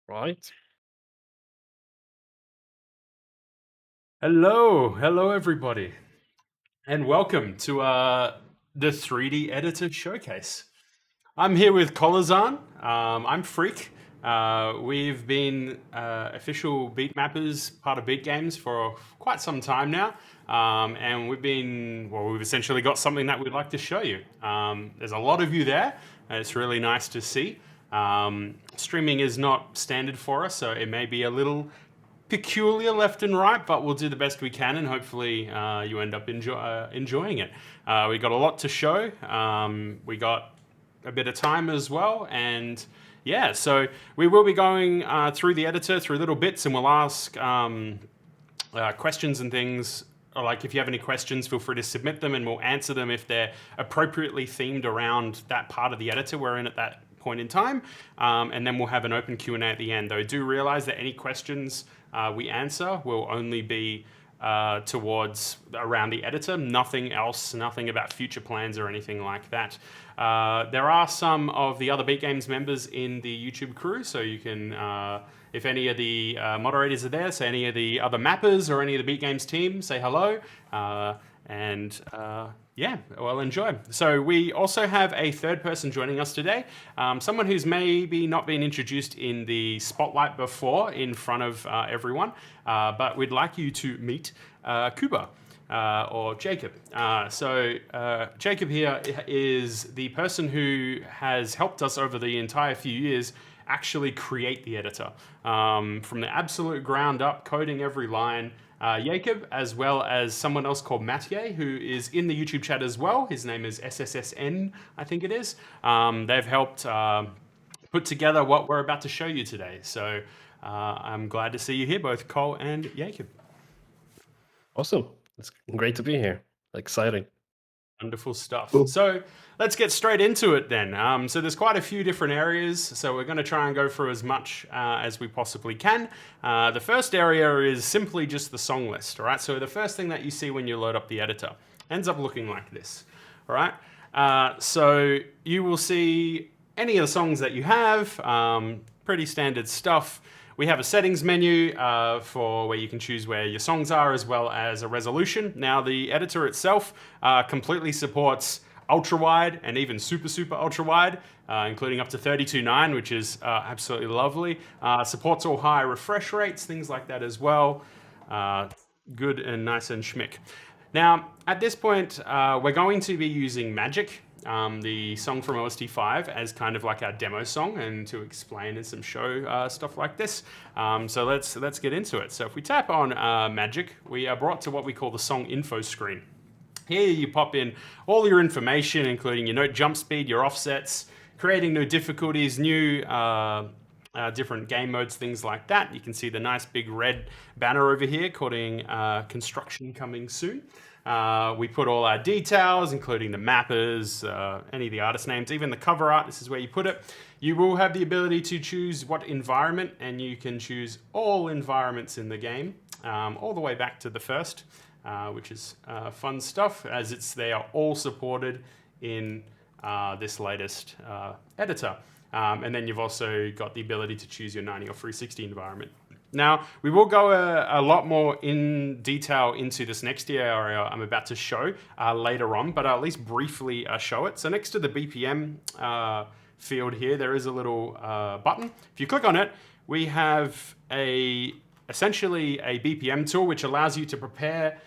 Right. Hello everybody, and welcome to the 3D Editor Showcase. I'm here with Kolezan. I'm Freeek. We've been official beat mappers, part of Beat Games for quite some time now, and we've essentially got something that we'd like to show you. There's a lot of you there, and it's really nice to see. Streaming is not standard for us, so it may be a little peculiar left and right, but we'll do the best we can, and hopefully you end up enjoying it. We got a lot to show. We got a bit of time as well, and yeah, so we will be going through the editor through little bits, and we'll ask questions and things. Or like if you have any questions, feel free to submit them, and we'll answer them if they're appropriately themed around that part of the editor we're in at that point in time. And then we'll have an open Q&A at the end. Though do realize that any questions we answer will only be towards around the editor, nothing else, nothing about future plans or anything like that. There are some of the other Beat Games members in the YouTube crew, so you can, if any of the moderators are there, so any of the other mappers or any of the Beat Games team, say hello. Yeah, well, enjoy. So we also have a third person joining us today, someone who's maybe not been introduced in the spotlight before in front of everyone, but we'd like you to meet Kuba. Or Jacob. Jacob here is the person who has helped us over the entire few years actually create the editor. From the absolute ground up, coding every line. Jacob, as well as someone else called Mathieu, who is in the YouTube chat as well. His name is SSSN, I think it is. They've helped put together what we're about to show you today. So I'm glad to see you here, both Cole and Jacob. Awesome. It's great to be here. Exciting. Wonderful stuff. Cool. So let's get straight into it then. So there's quite a few different areas, so we're going to try and go through as much as we possibly can. The first area is simply just the song list, all right? So the first thing that you see when you load up the editor ends up looking like this, all right? So you will see any of the songs that you have, pretty standard stuff. We have a settings menu for where you can choose where your songs are, as well as a resolution. Now, the editor itself completely supports ultra wide and even super ultra wide, including up to 32:9, which is absolutely lovely. Supports all high refresh rates, things like that as well. Good and nice and schmick. Now, at this point, we're going to be using Magic, the song from OST5, as kind of like our demo song, and to explain and some show stuff like this. So let's get into it. So if we tap on Magic, we are brought to what we call the song info screen. Here you pop in all your information, including your note jump speed, your offsets, creating new difficulties, new different game modes, things like that. You can see the nice big red banner over here quoting construction coming soon. We put all our details, including the mappers, any of the artist names, even the cover art. This is where you put it. You will have the ability to choose what environment, and you can choose all environments in the game, all the way back to the first, which is fun stuff, as they are all supported in this latest editor. And then you've also got the ability to choose your 90 or 360 environment. Now, we will go a lot more in detail into this next area I'm about to show later on, but I'll at least briefly show it. So next to the BPM field here, there is a little button. If you click on it, we have essentially a Bpm tool, which allows you to prepare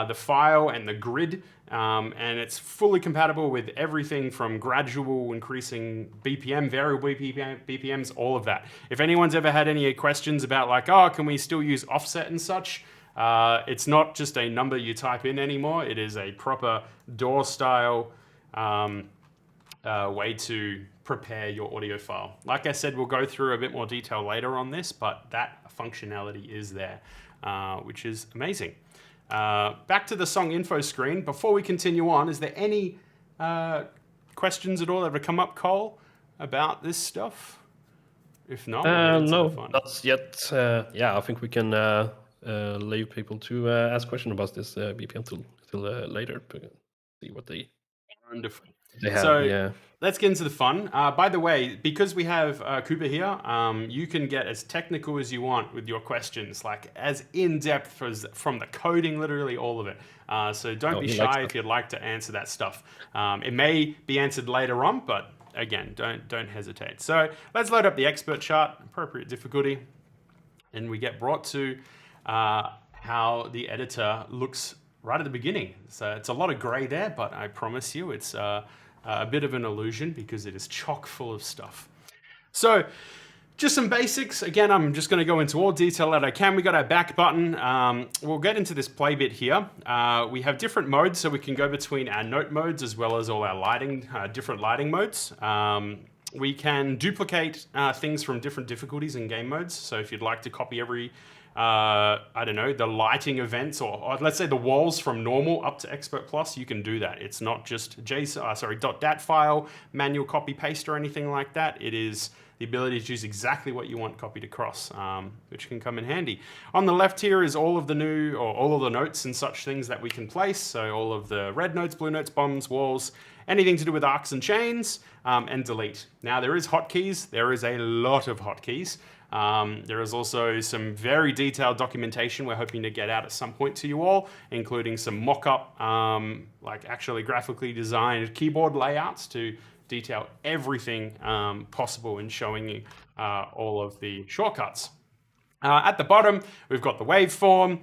the file and the grid, and it's fully compatible with everything from gradual increasing BPM, variable BPMs, all of that. If anyone's ever had any questions about like, oh, can we still use offset and such? It's not just a number you type in anymore. It is a proper DAW style way to prepare your audio file. Like I said, we'll go through a bit more detail later on this, but that functionality is there, which is amazing. Back to the song info screen. Before we continue on, is there any questions at all ever come up, Cole, about this stuff? If not, no, not yet. Yeah, I think we can leave people to ask questions about this BPM tool till later. See what they. Wonderful. They have, So yeah. let's get into the fun. By the way, because we have Cooper here, you can get as technical as you want with your questions, like as in-depth as from the coding, literally all of it. So don't Oh, be he likes shy that. if you'd like to answer that stuff. It may be answered later on, but again, don't hesitate. So let's load up the expert chart, appropriate difficulty, and we get brought to how the editor looks right at the beginning. So it's a lot of gray there, but I promise you it's a bit of an illusion because it is chock full of stuff. So just some basics. Again, I'm just going to go into all detail that I can. We got our back button. We'll get into this play bit here. We have different modes, so we can go between our note modes as well as all our lighting, different lighting modes. We can duplicate things from different difficulties in game modes. So if you'd like to copy every, I don't know, the lighting events, or let's say the walls from normal up to expert plus, you can do that. It's not just .dat file, manual copy paste or anything like that. It is the ability to choose exactly what you want copied across, which can come in handy. On the left here is all of the new, or all of the notes and such things that we can place. So all of the red notes, blue notes, bombs, walls, anything to do with arcs and chains, and delete. Now there is hotkeys. There is a lot of hotkeys. There is also some very detailed documentation we're hoping to get out at some point to you all, including some mock-up, like actually graphically designed keyboard layouts to detail everything possible in showing you all of the shortcuts. At the bottom, we've got the waveform.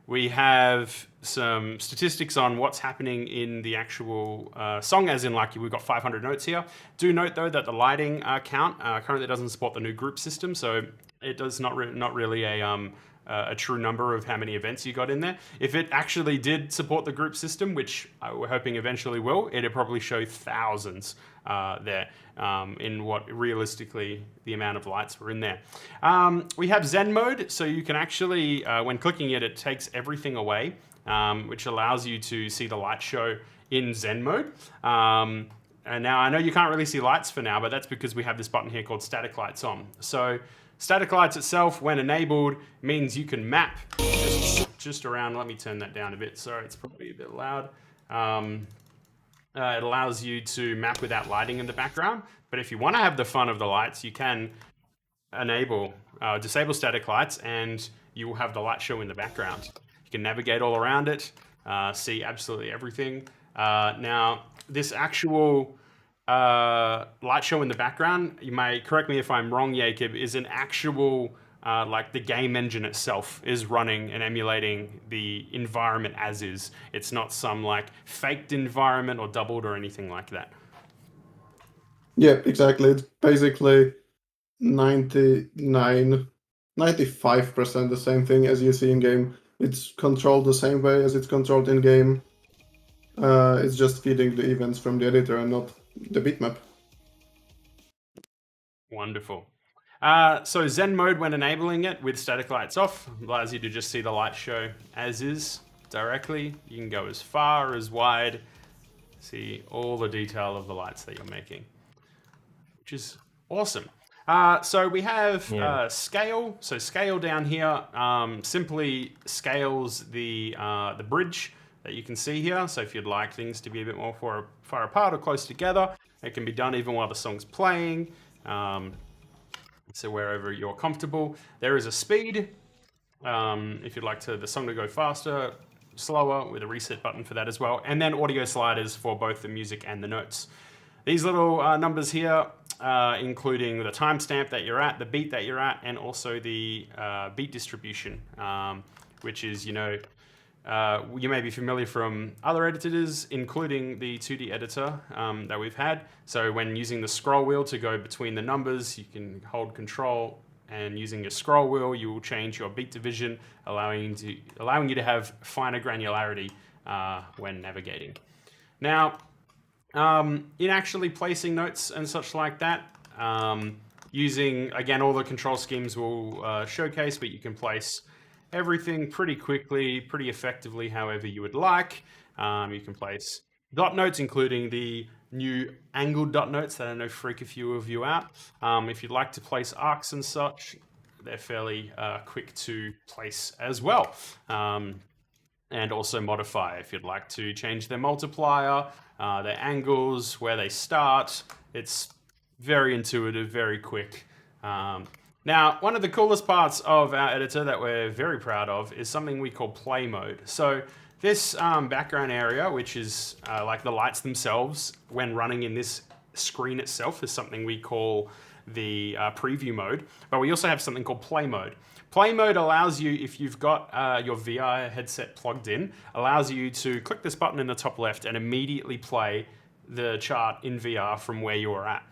We have some statistics on what's happening in the actual song, as in like we've got 500 notes here. Do note though that the lighting count currently doesn't support the new group system, so it does not really a true number of how many events you got in there. If it actually did support the group system, which we're hoping eventually will, it'd probably show thousands there in what realistically the amount of lights were in there. We have Zen Mode, so you can actually, when clicking it, it takes everything away, which allows you to see the light show in Zen Mode. And now I know you can't really see lights for now, but that's because we have this button here called Static Lights On. So static lights itself, when enabled, means you can map just around. Let me turn that down a bit. Sorry, it's probably a bit loud. It allows you to map without lighting in the background. But if you want to have the fun of the lights, you can disable static lights, and you will have the light show in the background. You can navigate all around it, see absolutely everything. Now, this actual light show in the background, you may correct me if I'm wrong, Jacob, is an actual, like the game engine itself is running and emulating the environment as is. It's not some like faked environment or doubled or anything like that. Yeah, exactly. It's basically 95% the same thing as you see in game. It's controlled the same way as it's controlled in game. It's just feeding the events from the editor and not the bitmap. Wonderful. So Zen Mode, when enabling it with static lights off, allows you to just see the light show as is directly. You can go as far, as wide, see all the detail of the lights that you're making, which is awesome. So we have scale. So scale down here simply scales the bridge that you can see here. So if you'd like things to be a bit more far apart or close together, it can be done even while the song's playing. So wherever you're comfortable. There is a speed. If you'd like the song to go faster, slower, with a reset button for that as well. And then audio sliders for both the music and the notes. These little numbers here, including the timestamp that you're at, the beat that you're at, and also the beat distribution, which is, you may be familiar from other editors, including the 2D editor that we've had. So when using the scroll wheel to go between the numbers, you can hold control, and using your scroll wheel, you will change your beat division, allowing you to have finer granularity when navigating. Now, in actually placing notes and such like that, using, again, all the control schemes will showcase, but you can place everything pretty quickly, pretty effectively, however you would like. You can place dot notes, including the new angled dot notes that I know freak a few of you out. If you'd like to place arcs and such, they're fairly quick to place as well. And also modify if you'd like to change their multiplier, their angles, where they start. It's very intuitive, very quick. Now, one of the coolest parts of our editor that we're very proud of is something we call play mode. So this background area, which is like the lights themselves, when running in this screen itself, is something we call the preview mode. But we also have something called play mode. Play mode allows you, if you've got your VR headset plugged in, allows you to click this button in the top left and immediately play the chart in VR from where you're at.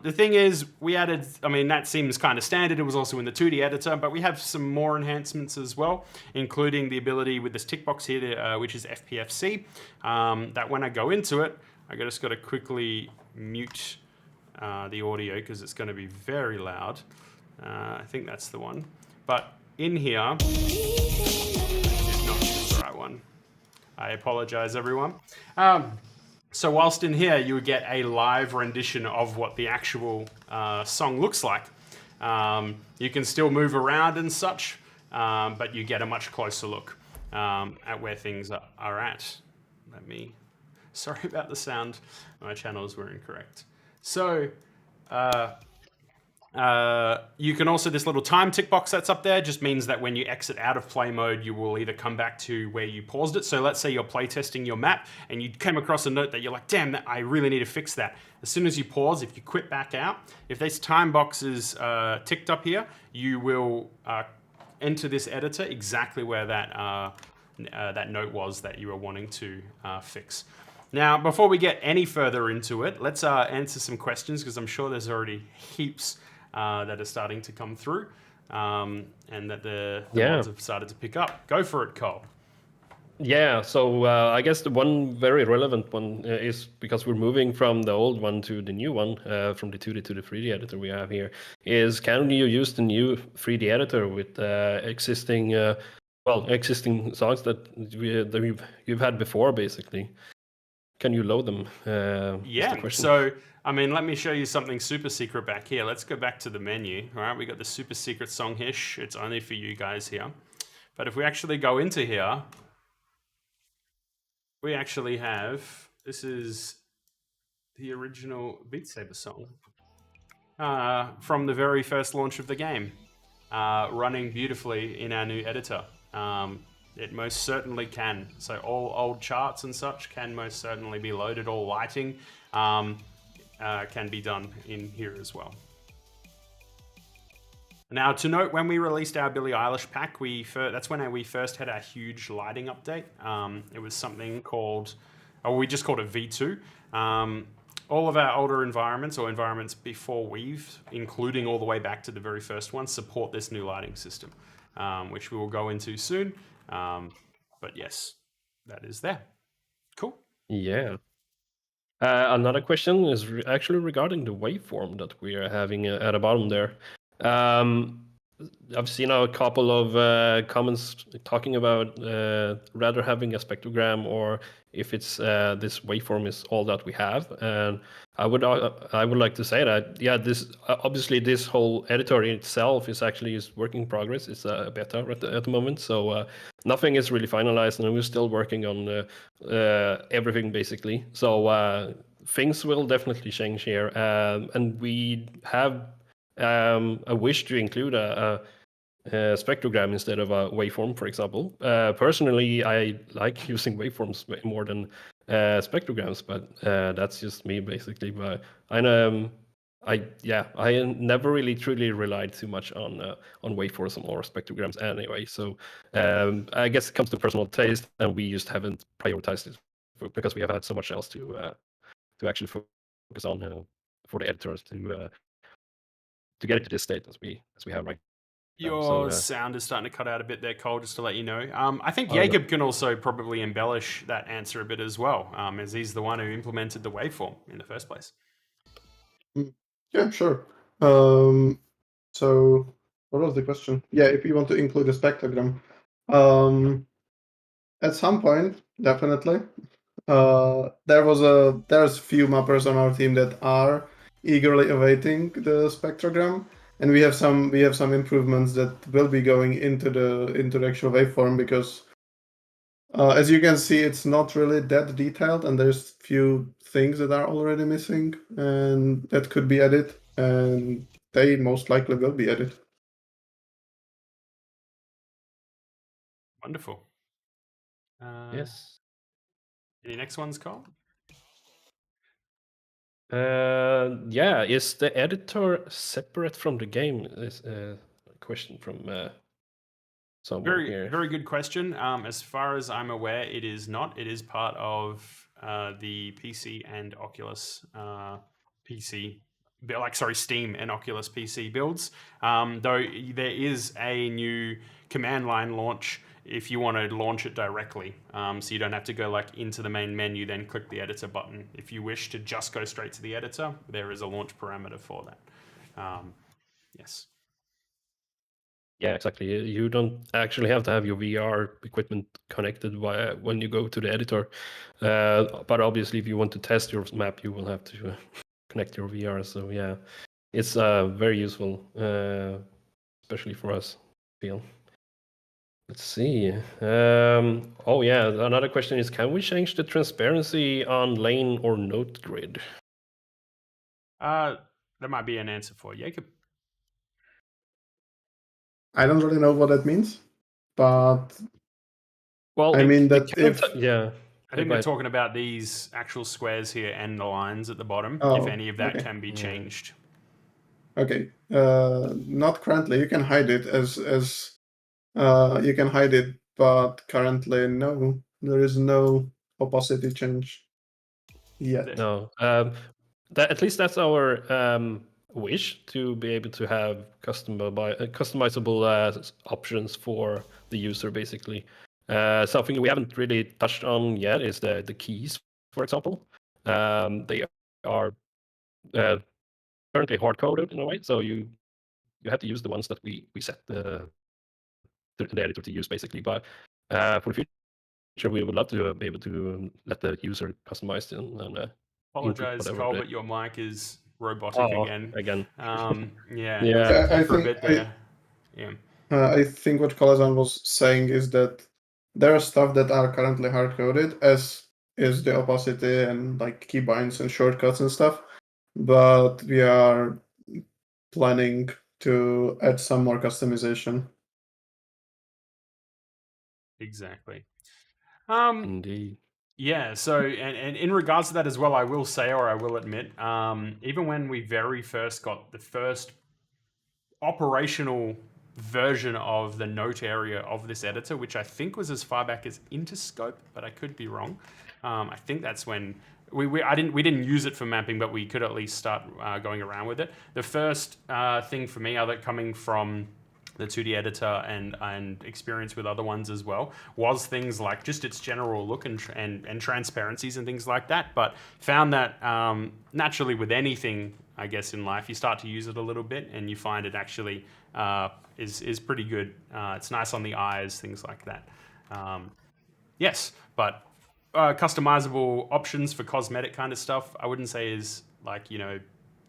The thing is, we added, I mean, that seems kind of standard. It was also in the 2D editor, but we have some more enhancements as well, including the ability with this tick box here, which is FPFC, that when I go into it, I just got to quickly mute the audio because it's going to be very loud. I think that's the one. But in here, I did not choose the right one. I apologize, everyone. So whilst in here, you would get a live rendition of what the actual song looks like. You can still move around and such, but you get a much closer look at where things are at. Sorry about the sound. My channels were incorrect. So you can also, this little time tick box that's up there just means that when you exit out of play mode, you will either come back to where you paused it. So let's say you're playtesting your map and you came across a note that you're like, damn, I really need to fix that. As soon as you pause, if you quit back out, if this time box is ticked up here, you will enter this editor exactly where that note was that you were wanting to fix. Now, before we get any further into it, let's answer some questions because I'm sure there's already heaps that are starting to come through and that the mods have started to pick up. Go for it, Cole. Yeah, so I guess the one very relevant one is because we're moving from the old one to the new one, from the 2D to the 3D editor we have here, is can you use the new 3D editor with existing songs that you've had before, basically? Can you load them? Yeah, so, I mean, let me show you something super secret back here. Let's go back to the menu. All right, we got the super secret song here. It's only for you guys here. But if we actually go into here, we actually have, this is the original Beat Saber song from the very first launch of the game, running beautifully in our new editor. It most certainly can. So all old charts and such can most certainly be loaded. All lighting can be done in here as well. Now, to note, when we released our Billie Eilish pack, that's when we first had our huge lighting update. It was something called, we just called it V2. All of our older environments or environments before Weave, including all the way back to the very first one, support this new lighting system, which we will go into soon. But yes, that is there. Cool. Yeah. Another question is actually regarding the waveform that we are having at the bottom there. I've seen a couple of comments talking about rather having a spectrogram, or if it's this waveform is all that we have. And I would like to say that this obviously this whole editor in itself is actually work in progress. It's a beta at the moment, so nothing is really finalized, and we're still working on everything basically. So things will definitely change here, and we have a wish to include a spectrogram instead of a waveform, for example. Personally, I like using waveforms way more than spectrograms, but that's just me basically. But I never really truly relied too much on waveforms or spectrograms anyway. So I guess it comes to personal taste, and we just haven't prioritized it because we have had so much else to actually focus on for the editors to get it to this state as we have right now. Your sound is starting to cut out a bit there, Cole, just to let you know. I think Jacob can also probably embellish that answer a bit as well, as he's the one who implemented the waveform in the first place. Yeah, sure. So what was the question? Yeah, if you want to include a spectrogram. At some point, definitely. There's a few mappers on our team that are eagerly awaiting the spectrogram, and we have some improvements that will be going into the actual waveform, because As you can see, it's not really that detailed, and there's few things that are already missing, and that could be added, and they most likely will be added. Wonderful. Yes. Any next ones, Cole? Yeah, is the editor separate from the game? Is a question from someone here. Very good question. As far as I'm aware, it is not. It is part of the PC and Oculus PC, Steam and Oculus PC builds. Though there is a new command line launch if you want to launch it directly. So you don't have to go into the main menu, then click the editor button. If you wish to just go straight to the editor, there is a launch parameter for that. Yes. Yeah, exactly. You don't actually have to have your VR equipment connected when you go to the editor. But obviously, if you want to test your map, you will have to connect your VR. So yeah, it's very useful, especially for us. I feel. Let's see. Oh yeah, another question is: can we change the transparency on lane or node grid? That might be an answer for Jacob. I don't really know what that means, but well, I mean that if yeah. I think they're talking about these actual squares here and the lines at the bottom. If any of that can be changed. Okay, not currently. You can hide it as you can hide it, but currently no, there is no opacity change yet. No, at least that's our wish, to be able to have customizable options for the user, basically. Something we haven't really touched on yet is the keys, for example. They are currently hard-coded in a way, so you have to use the ones that we set the editor to use, basically. But for the future, we would love to be able to let the user customize them and apologize, Cole, but your mic is robotic again. I for a bit there. I think what Kolezan was saying is that there are stuff that are currently hard-coded, as is the opacity and like keybinds and shortcuts and stuff, but we are planning to add some more customization. Exactly. Indeed. Yeah, so and in regards to that as well, I will say, or I will admit, even when we very first got the first operational version of the note area of this editor, which I think was as far back as Interscope, but I could be wrong. I think that's when we didn't use it for mapping, but we could at least start going around with it. The first thing for me, other coming from the 2D editor and experience with other ones as well, was things like just its general look and transparencies and things like that. But found that naturally with anything, I guess, in life, you start to use it a little bit and you find it actually is pretty good. It's nice on the eyes, things like that. Yes, but customizable options for cosmetic kind of stuff, I wouldn't say is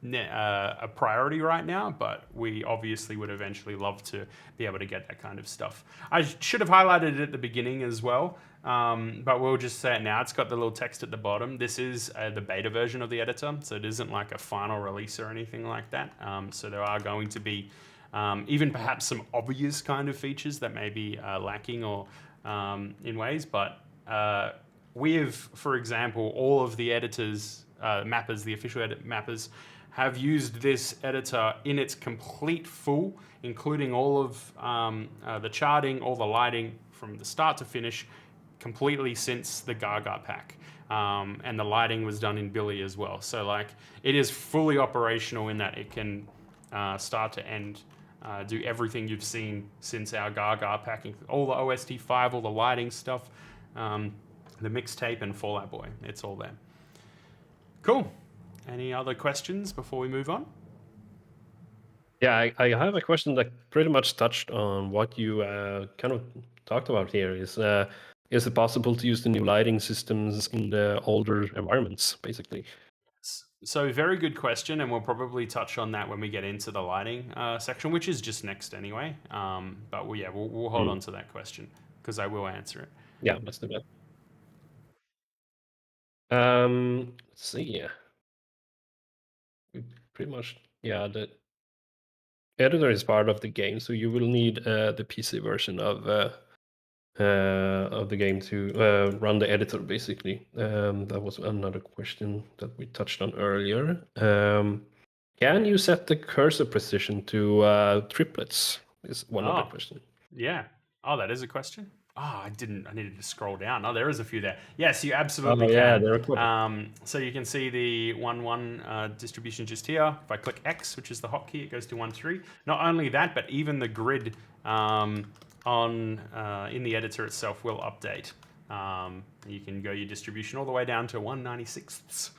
a priority right now, but we obviously would eventually love to be able to get that kind of stuff. I should have highlighted it at the beginning as well, but we'll just say it now. It's got the little text at the bottom. This is the beta version of the editor, so it isn't like a final release or anything like that. So there are going to be even perhaps some obvious kind of features that may be lacking or in ways, but with, for example, all of the editors, mappers, the official edit mappers, have used this editor in its complete full, including all of the charting, all the lighting from the start to finish, completely since the Gaga pack. And the lighting was done in Billy as well. So it is fully operational in that it can start to end, do everything you've seen since our Gaga packing, all the OST 5, all the lighting stuff, the mixtape and Fallout Boy. It's all there. Cool. Any other questions before we move on? Yeah, I have a question that pretty much touched on what you kind of talked about here. Is it possible to use the new lighting systems in the older environments, basically? So very good question, and we'll probably touch on that when we get into the lighting section, which is just next anyway. But we'll hold on to that question because I will answer it. Yeah, let's do that. Let's see. Pretty much, yeah. The editor is part of the game, so you will need the PC version of the game to run the editor, basically. That was another question that we touched on earlier. Can you set the cursor precision to triplets? Is one other question. Yeah. Oh, that is a question. Oh, I needed to scroll down. Oh, there is a few there. Yes, you absolutely can. There are quite So you can see the 1-1 distribution just here. If I click X, which is the hotkey, it goes to 1-3. Not only that, but even the grid in the editor itself will update. You can go your distribution all the way down to 1/96,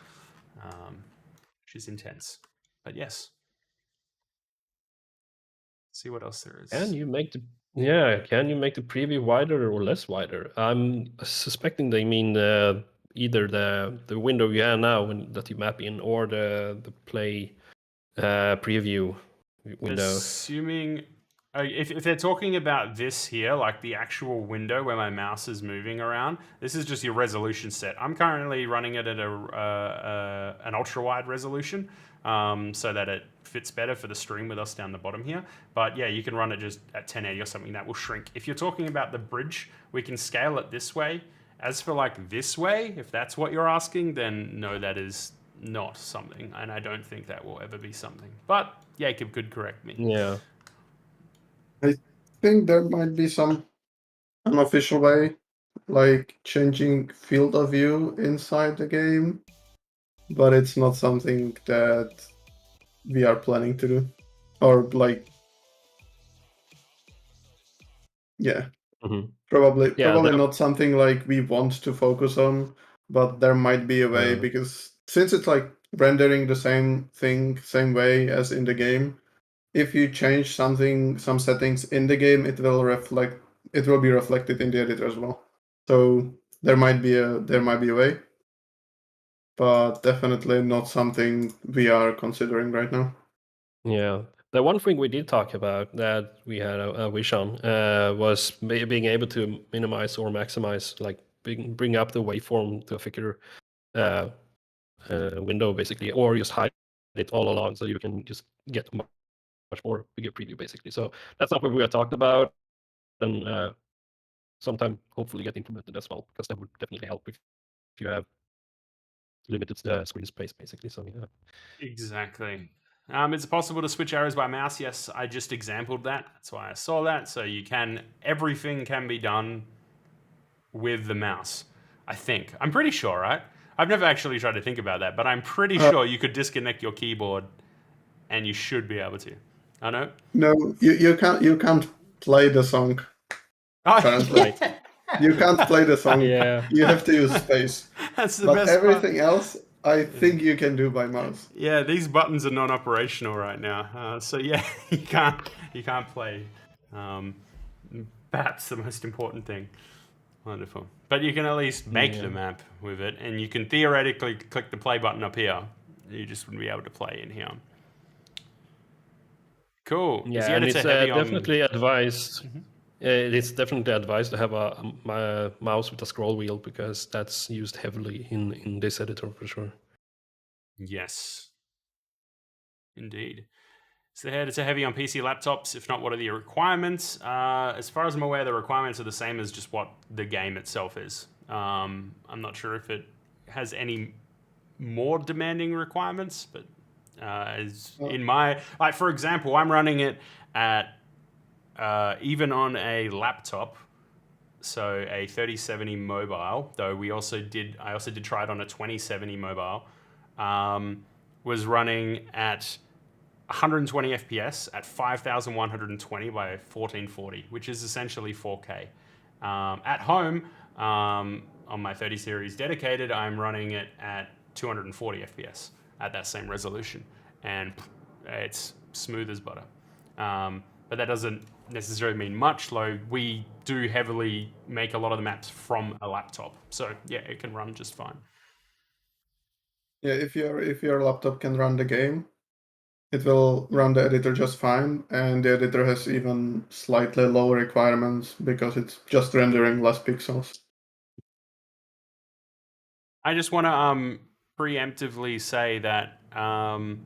which is intense. But yes. See what else there is. Can you make the preview wider or less wider? I'm suspecting they mean either the window you have now that you map in, or the play preview window. Assuming if they're talking about this here, like the actual window where my mouse is moving around, this is just your resolution set. I'm currently running it at an ultra wide resolution, so that it fits better for the stream with us down the bottom here. But yeah, you can run it just at 1080 or something. That will shrink. If you're talking about the bridge, we can scale it this way. As for like this way, if that's what you're asking, then no, that is not something, and I don't think that will ever be something. But Jacob could correct me. Yeah. I think there might be some unofficial way, like changing field of view inside the game, but it's not something that we are planning to do. Or like, yeah, probably not something like we want to focus on, but there might be a way, because since it's like rendering the same thing, same way as in the game, if you change some settings in the game, it will be reflected in the editor as well. So there might be a way, but definitely not something we are considering right now. Yeah. The one thing we did talk about that we had a wish on was being able to minimize or maximize, like bring up the waveform to a thicker window, basically, or just hide it all along so you can just get much more bigger preview, basically. So that's something we have talked about, and sometime hopefully get implemented as well, because that would definitely help if you have limited screen space, basically. So yeah. Exactly. Is it possible to switch arrows by mouse? Yes, I just exampled that. That's why I saw that. So everything can be done with the mouse, I think. I'm pretty sure, right? I've never actually tried to think about that, but I'm pretty sure you could disconnect your keyboard and you should be able to. I know? No, you can't play the song. Currently. You can't play the song. Yeah. You have to use space. That's the but best everything part. else, I think you can do by mouse. Yeah, these buttons are non-operational right now. So yeah, you can't play. Perhaps the most important thing. Wonderful. But you can at least make the map with it, and you can theoretically click the play button up here. You just wouldn't be able to play in here. Cool. Yeah, and it's definitely advised. It's definitely advised to have a mouse with a scroll wheel, because that's used heavily in this editor for sure. Yes, indeed. So it's a heavy on PC laptops. If not, what are the requirements? As far as I'm aware, the requirements are the same as just what the game itself is. I'm not sure if it has any more demanding requirements, but for example, I'm running it at even on a laptop, so a 3070 mobile. Though I also did try it on a 2070 mobile. Was running at 120 FPS at 5,120 by 1440, which is essentially 4K. At home, on my 30 series dedicated, I'm running it at 240 FPS at that same resolution, and it's smooth as butter. But that doesn't necessarily mean much, though we do heavily make a lot of the maps from a laptop. So yeah, it can run just fine. Yeah, if your laptop can run the game, it will run the editor just fine, and the editor has even slightly lower requirements because it's just rendering less pixels. I just want to preemptively say that I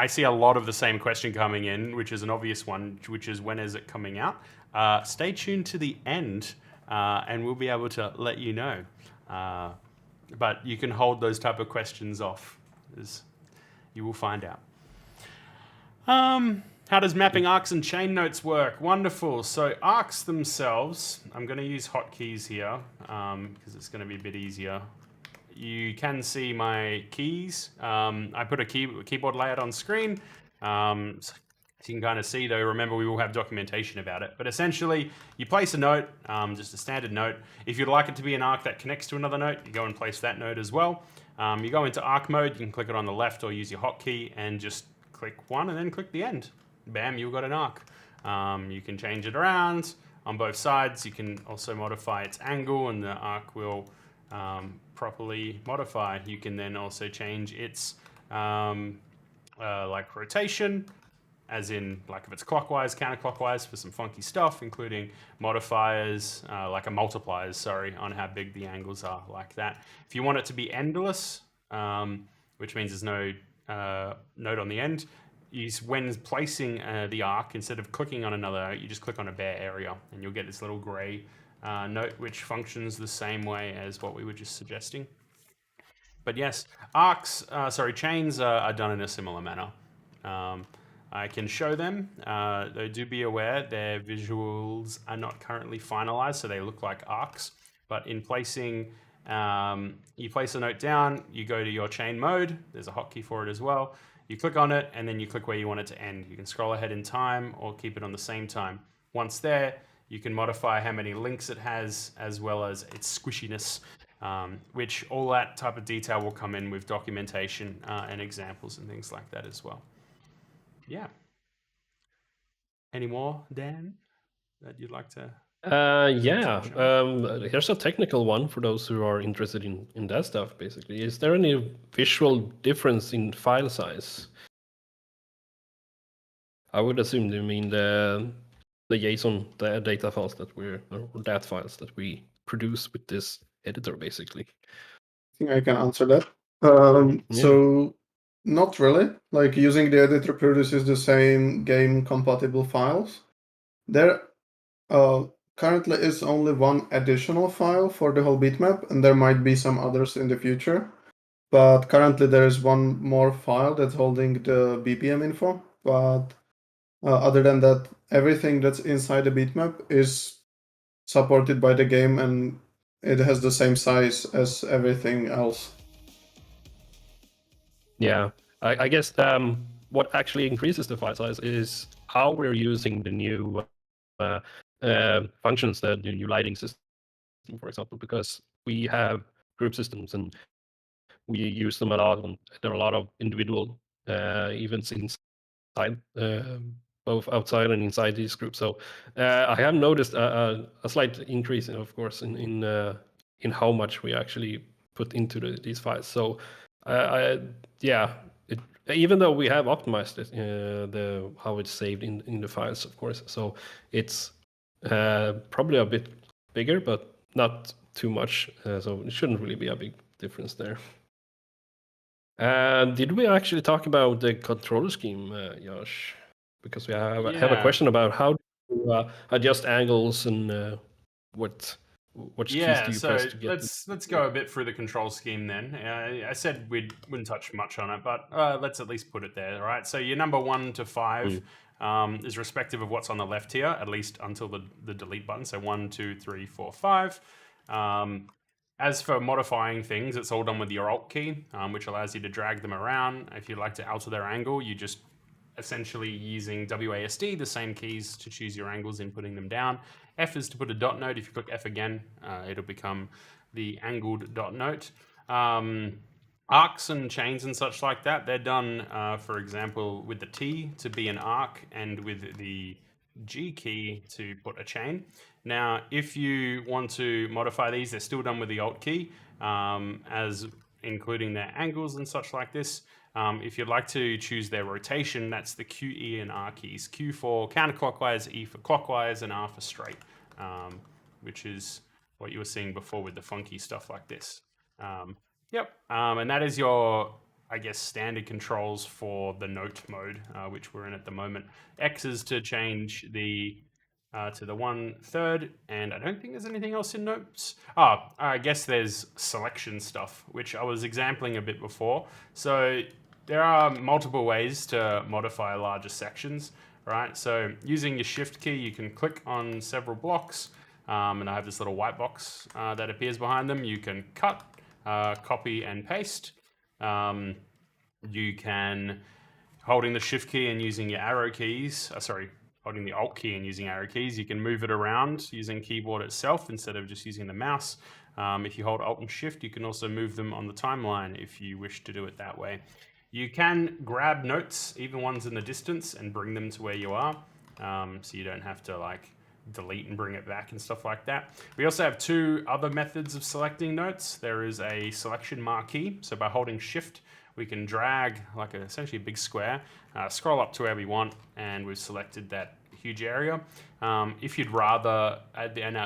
see a lot of the same question coming in, which is an obvious one, which is when is it coming out? Stay tuned to the end, and we'll be able to let you know. But you can hold those type of questions off, as you will find out. How does mapping arcs and chain notes work? Wonderful. So arcs themselves, I'm going to use hotkeys here because it's going to be a bit easier. You can see my keys. I put a keyboard layout on screen. So you can kind of see, though, remember we will have documentation about it. But essentially, you place a note, just a standard note. If you'd like it to be an arc that connects to another note, you go and place that note as well. You go into arc mode, you can click it on the left or use your hotkey and just click one and then click the end. Bam, you've got an arc. You can change it around on both sides. You can also modify its angle and the arc will properly modify. You can then also change its like rotation, as in like if it's clockwise, counterclockwise for some funky stuff, including modifiers, like a multipliers, sorry, on how big the angles are, like that. If you want it to be endless, which means there's no node on the end, is when placing the arc, instead of clicking on another note, you just click on a bare area and you'll get this little gray note which functions the same way as what we were just suggesting. But yes, chains are done in a similar manner. I can show them, though do be aware their visuals are not currently finalized, so they look like arcs. But in placing, you place a note down, you go to your chain mode, there's a hotkey for it as well. You click on it and then you click where you want it to end. You can scroll ahead in time or keep it on the same time. Once there, you can modify how many links it has as well as its squishiness, which all that type of detail will come in with documentation and examples and things like that as well. Yeah. Any more, Dan, that you'd like to? Here's a technical one for those who are interested in that stuff, basically. Is there any visual difference in file size? I would assume you mean the JSON data files that or DAT files that we produce with this editor, basically. I think I can answer that. So not really. Like using the editor produces the same game compatible files. There currently is only one additional file for the whole bitmap, and there might be some others in the future. But currently there is one more file that's holding the BPM info. But other than that, everything that's inside the bitmap is supported by the game, and it has the same size as everything else. Yeah, I guess what actually increases the file size is how we're using the new functions, the new lighting system, for example, because we have group systems and we use them a lot, and there are a lot of individual events inside, both outside and inside these groups. So I have noticed a slight increase, of course, in how much we actually put into these files. So even though we have optimized it, how it's saved in the files, of course. So it's probably a bit bigger, but not too much. So it shouldn't really be a big difference there. Did we actually talk about the controller scheme, Josh? Because we have a question about how to adjust angles and what keys do you press to get? Let's go a bit through the control scheme then. I said we wouldn't touch much on it, but let's at least put it there. All right. So your number 1 to 5 is respective of what's on the left here, at least until the delete button. So 1, 2, 3, 4, 5. As for modifying things, it's all done with your Alt key, which allows you to drag them around. If you'd like to alter their angle, you just essentially using WASD, the same keys to choose your angles, inputting them down. F is to put a dot note. If you click F again, it'll become the angled dot note. Arcs and chains and such like that, they're done, for example, with the T to be an arc and with the G key to put a chain. Now, if you want to modify these, they're still done with the Alt key, as including their angles and such like this. If you'd like to choose their rotation, that's the Q, E, and R keys. Q for counterclockwise, E for clockwise, and R for straight, which is what you were seeing before with the funky stuff like this. Yep, and that is your, I guess, standard controls for the note mode, which we're in at the moment. X is to change the to the 1/3, and I don't think there's anything else in notes. I guess there's selection stuff, which I was exempling a bit before. So there are multiple ways to modify larger sections, right? So using your shift key, you can click on several blocks, and I have this little white box that appears behind them. You can cut, copy and paste. You can, holding the shift key and using your arrow keys, holding the alt key and using arrow keys, you can move it around using keyboard itself instead of just using the mouse. If you hold alt and shift, you can also move them on the timeline if you wish to do it that way. You can grab notes, even ones in the distance, and bring them to where you are. So you don't have to like delete and bring it back and stuff like that. We also have two other methods of selecting notes. There is a selection marquee. So by holding shift, we can drag like essentially a big square, scroll up to where we want, and we've selected that huge area. If you'd rather,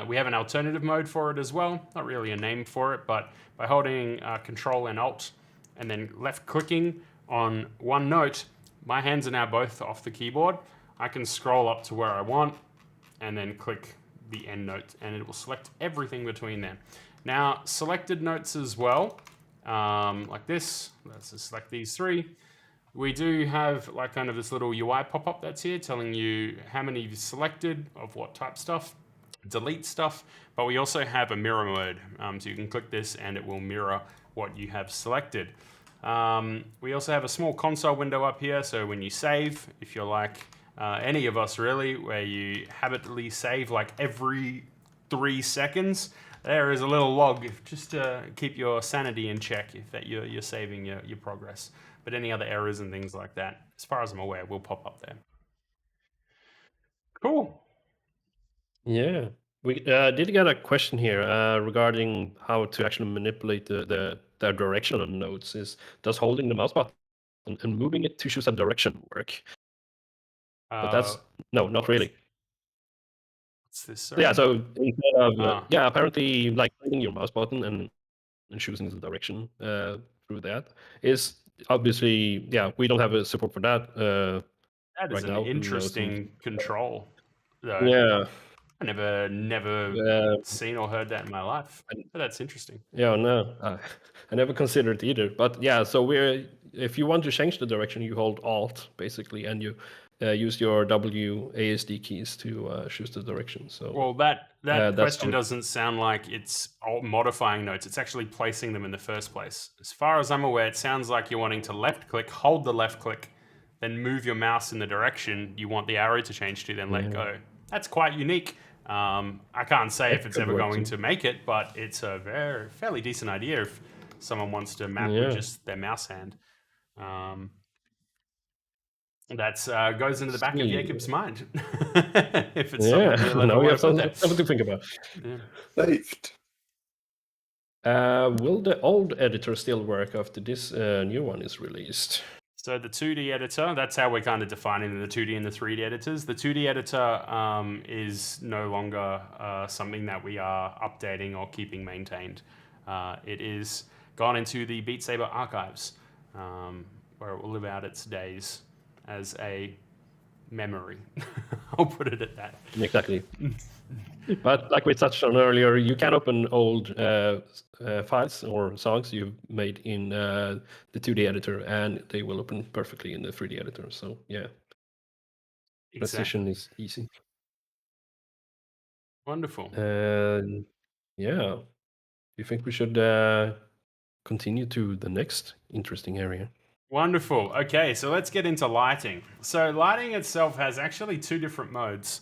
we have an alternative mode for it as well. Not really a name for it, but by holding Control and Alt and then left clicking on one note, my hands are now both off the keyboard. I can scroll up to where I want and then click the end note, and it will select everything between them. Now, selected notes as well, like this. Let's just select these three. We do have like kind of this little UI pop-up that's here telling you how many you've selected of what type stuff, delete stuff, but we also have a mirror mode. So you can click this and it will mirror what you have selected. We also have a small console window up here, so when you save, if you're like any of us really, where you habitually save like every 3 seconds, there is a little log just to keep your sanity in check if that you're saving your progress. But any other errors and things like that, as far as I'm aware, will pop up there. Cool. Yeah. We did get a question here regarding how to actually manipulate the directional nodes. Does holding the mouse button and moving it to choose a direction work? But that's no, not really. What's this? Sorry? Yeah, so instead of apparently like holding your mouse button and choosing the direction through that is obviously we don't have a support for that. That is right an now, interesting control, though. Yeah. I never seen or heard that in my life. But that's interesting. Yeah, no, I never considered it either. But yeah, so if you want to change the direction, you hold Alt basically, and you use your WASD keys to choose the direction. So well, that question doesn't sound like it's modifying notes. It's actually placing them in the first place. As far as I'm aware, it sounds like you're wanting to left click, hold the left click, then move your mouse in the direction you want the arrow to change to, then let go. That's quite unique. I can't say if it's ever going to make it, but it's a fairly decent idea if someone wants to map with just their mouse hand. That goes into the back of Jacob's mind. If it's something now we have something to think about. Saved. Will the old editor still work after this new one is released? So the 2D editor, that's how we're kind of defining the 2D and the 3D editors. The 2D editor is no longer something that we are updating or keeping maintained. It is gone into the Beat Saber archives, where it will live out its days as a memory. I'll put it at that. Exactly. But like we touched on earlier, you can open old files or songs you've made in the 2D editor, and they will open perfectly in the 3D editor. So yeah, transition is easy. Wonderful. Yeah, you think we should continue to the next interesting area? Wonderful. Okay, so let's get into lighting. So lighting itself has actually 2 different modes.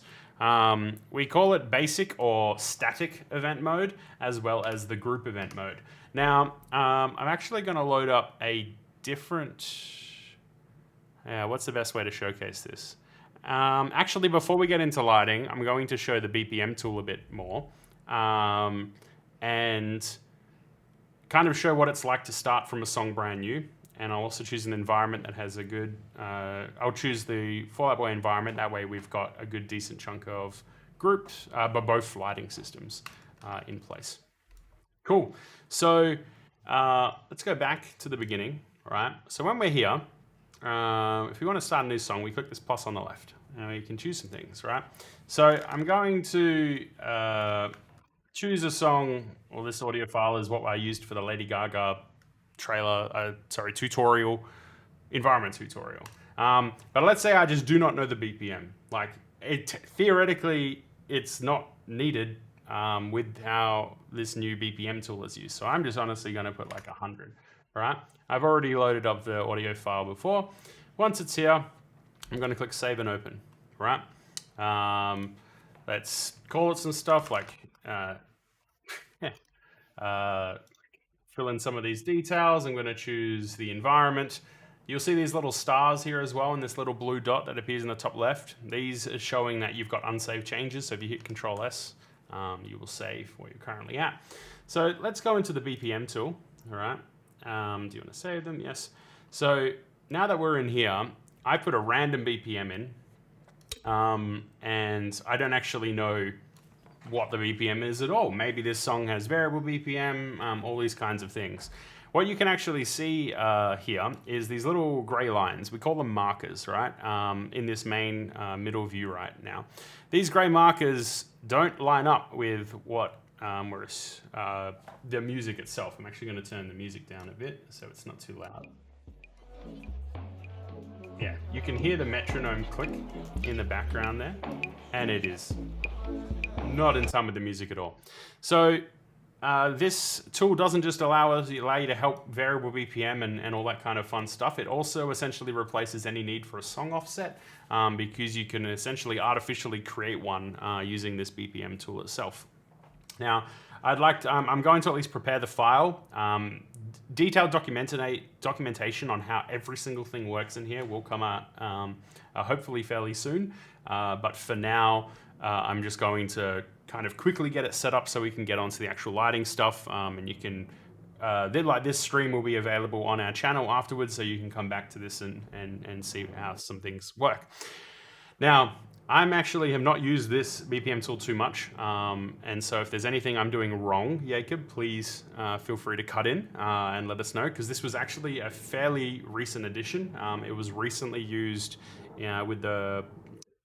We call it basic or static event mode, as well as the group event mode. Now, I'm actually going to load up a different... what's the best way to showcase this? Actually, before we get into lighting, I'm going to show the Bpm tool a bit more. And kind of show what it's like to start from a song brand new. And I'll also choose an environment that has a good, I'll choose the Fall Out Boy environment. That way we've got a good, decent chunk of groups, but both lighting systems in place. Cool. So let's go back to the beginning, right? So when we're here, if we want to start a new song, we click this plus on the left. Now you can choose some things, right? So I'm going to choose a song, or this audio file is what I used for the Lady Gaga tutorial, environment tutorial. But let's say I just do not know the BPM. Like, theoretically, it's not needed with how this new BPM tool is used. So I'm just honestly going to put like 100, right? I've already loaded up the audio file before. Once it's here, I'm going to click Save and Open, right? Let's call it some stuff like fill in some of these details. I'm going to choose the environment. You'll see these little stars here as well, and this little blue dot that appears in the top left. These are showing that you've got unsaved changes. So if you hit Control S, you will save where you're currently at. So let's go into the BPM tool. All right. Do you want to save them? Yes. So now that we're in here, I put a random BPM in, and I don't actually know what the BPM is at all. Maybe this song has variable BPM, all these kinds of things. What you can actually see here is these little gray lines. We call them markers, right? In this main middle view right now. These gray markers don't line up with what the music itself. I'm actually going to turn the music down a bit so it's not too loud. Yeah, you can hear the metronome click in the background there, and it is not in time with the music at all. So this tool doesn't just allow you to help variable BPM and all that kind of fun stuff. It also essentially replaces any need for a song offset because you can essentially artificially create one using this BPM tool itself. Now, I'm going to at least prepare the file. Detailed documentation on how every single thing works in here will come out hopefully fairly soon. But for now, I'm just going to kind of quickly get it set up so we can get onto the actual lighting stuff. And you can, this stream will be available on our channel afterwards, so you can come back to this and see how some things work. Now, I'm actually have not used this BPM tool too much, and so if there's anything I'm doing wrong, Jacob, please feel free to cut in and let us know, because this was actually a fairly recent addition. It was recently used with the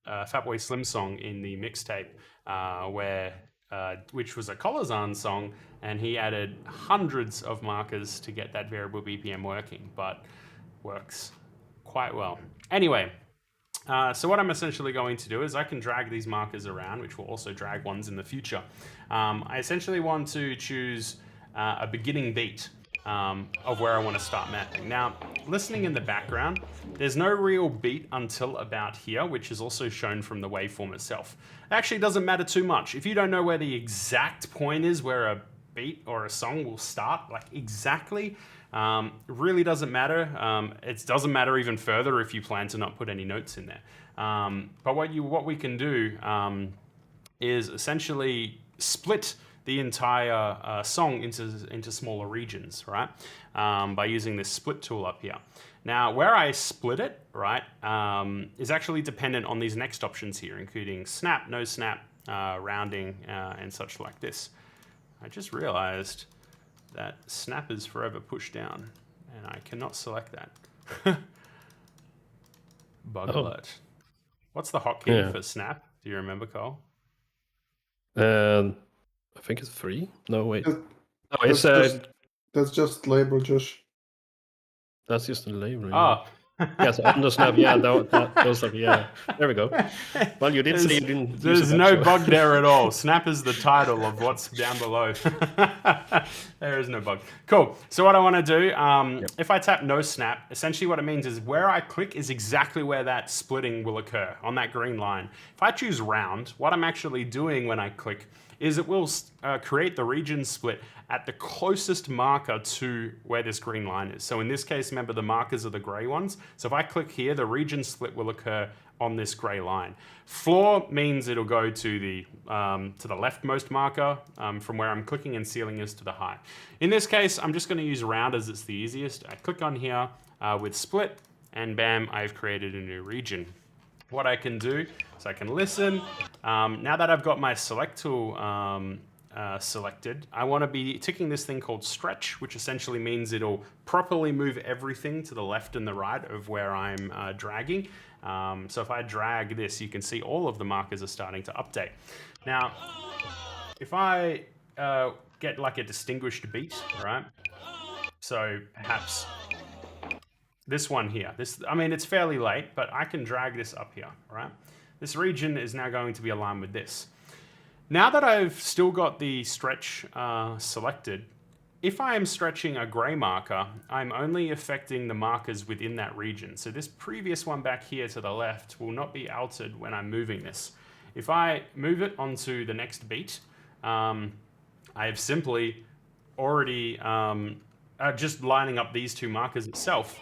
Fatboy Slim song in the mixtape, which was a Kolezan song, and he added hundreds of markers to get that variable BPM working, but works quite well. Anyway. So what I'm essentially going to do is I can drag these markers around, which will also drag ones in the future. I essentially want to choose a beginning beat of where I want to start mapping. Now, listening in the background, there's no real beat until about here, which is also shown from the waveform itself. It actually doesn't matter too much. If you don't know where the exact point is where a beat or a song will start, like exactly, really doesn't matter. It doesn't matter even further if you plan to not put any notes in there. But what we can do is essentially split the entire song into smaller regions, right? By using this split tool up here. Now, where I split it, right, is actually dependent on these next options here, including snap, no snap, rounding, and such like this. I just realized that snap is forever pushed down, and I cannot select that. Bug alert. What's the hotkey for snap? Do you remember, Cole? I think it's 3. No, wait. No, it's that's just label, Josh. That's just a label. Oh. Yes, on the snap. Yeah, those are, yeah. There we go. Well, you did say you didn't. There's no bug there at all. Snap is the title of what's down below. There is no bug. Cool. So what I want to do, if I tap no snap, essentially what it means is where I click is exactly where that splitting will occur, on that green line. If I choose round, what I'm actually doing when I click is it will create the region split at the closest marker to where this green line is. So in this case, remember the markers are the gray ones. So if I click here, the region split will occur on this gray line. Floor means it'll go to the leftmost marker from where I'm clicking, and ceiling is to the high. In this case, I'm just going to use round as it's the easiest. I click on here with split, and bam, I've created a new region. What I can do is I can listen. Now that I've got my select tool selected, I want to be ticking this thing called stretch, which essentially means it'll properly move everything to the left and the right of where I'm dragging. So if I drag this, you can see all of the markers are starting to update. Now, if I get like a distinguished beat, right? So perhaps this one here. I mean, it's fairly late, but I can drag this up here, right? This region is now going to be aligned with this. Now that I've still got the stretch selected, if I am stretching a gray marker, I'm only affecting the markers within that region. So this previous one back here to the left will not be altered when I'm moving this. If I move it onto the next beat, I have simply already just lining up these two markers itself.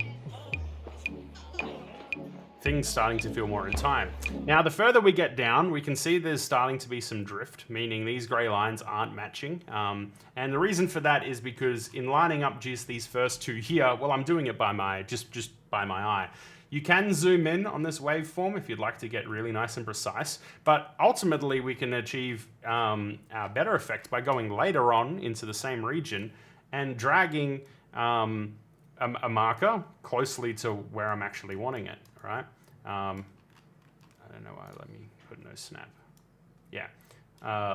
Things starting to feel more in time. Now, the further we get down, we can see there's starting to be some drift, meaning these gray lines aren't matching. And the reason for that is because in lining up just these first two here, well, I'm doing it by my, just by my eye. You can zoom in on this waveform if you'd like to get really nice and precise, but ultimately we can achieve our better effect by going later on into the same region and dragging a marker closely to where I'm actually wanting it, right? I don't know why, let me put no snap. Yeah,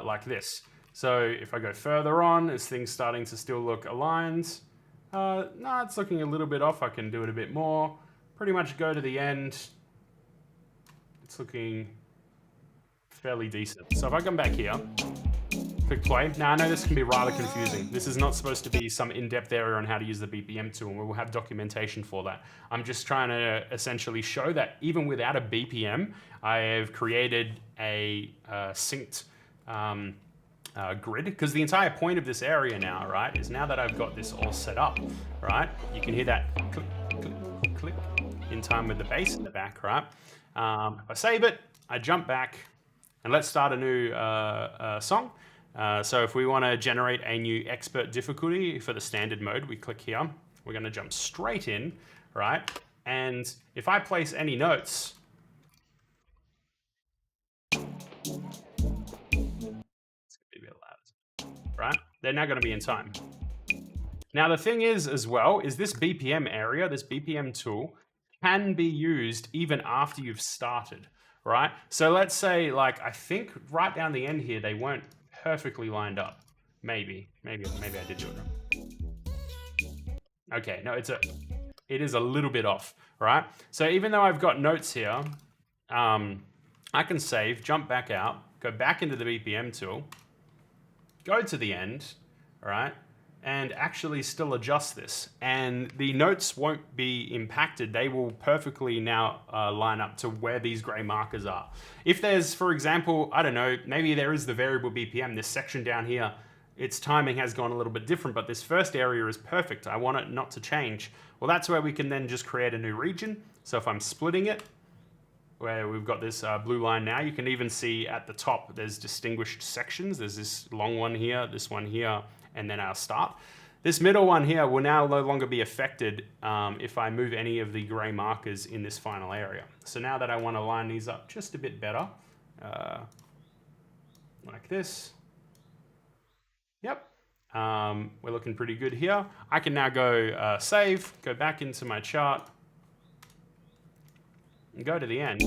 like this. So if I go further on, is things starting to still look aligned? No, it's looking a little bit off. I can do it a bit more. Pretty much go to the end. It's looking fairly decent. So if I come back here, click play. Now I know this can be rather confusing. This is not supposed to be some in-depth area on how to use the BPM tool, and we will have documentation for that. I'm just trying to essentially show that even without a BPM, I have created a synced grid, because the entire point of this area now, right, is now that I've got this all set up, right, you can hear that click, click, click in time with the bass in the back, right? If I save it, I jump back, and let's start a new song. So if we want to generate a new expert difficulty for the standard mode, we click here. We're going to jump straight in, right? And if I place any notes, it's going to be a bit loud, right? They're now going to be in time. Now the thing is as well, is this BPM area, this BPM tool, can be used even after you've started, right? So let's say, like, I think right down the end here, they weren't perfectly lined up. Maybe I did do it wrong. Okay, no, it is a little bit off, right? So even though I've got notes here, I can save, jump back out, go back into the BPM tool, go to the end, right? And actually still adjust this. And the notes won't be impacted. They will perfectly now line up to where these gray markers are. If there's, for example, I don't know, maybe there is the variable BPM, this section down here, its timing has gone a little bit different, but this first area is perfect. I want it not to change. Well, that's where we can then just create a new region. So if I'm splitting it, where we've got this blue line now, you can even see at the top, there's distinguished sections. There's this long one here, this one here, and then our start. This middle one here will now no longer be affected if I move any of the gray markers in this final area. So now that I want to line these up just a bit better, like this. Yep, we're looking pretty good here. I can now go save, go back into my chart, and go to the end.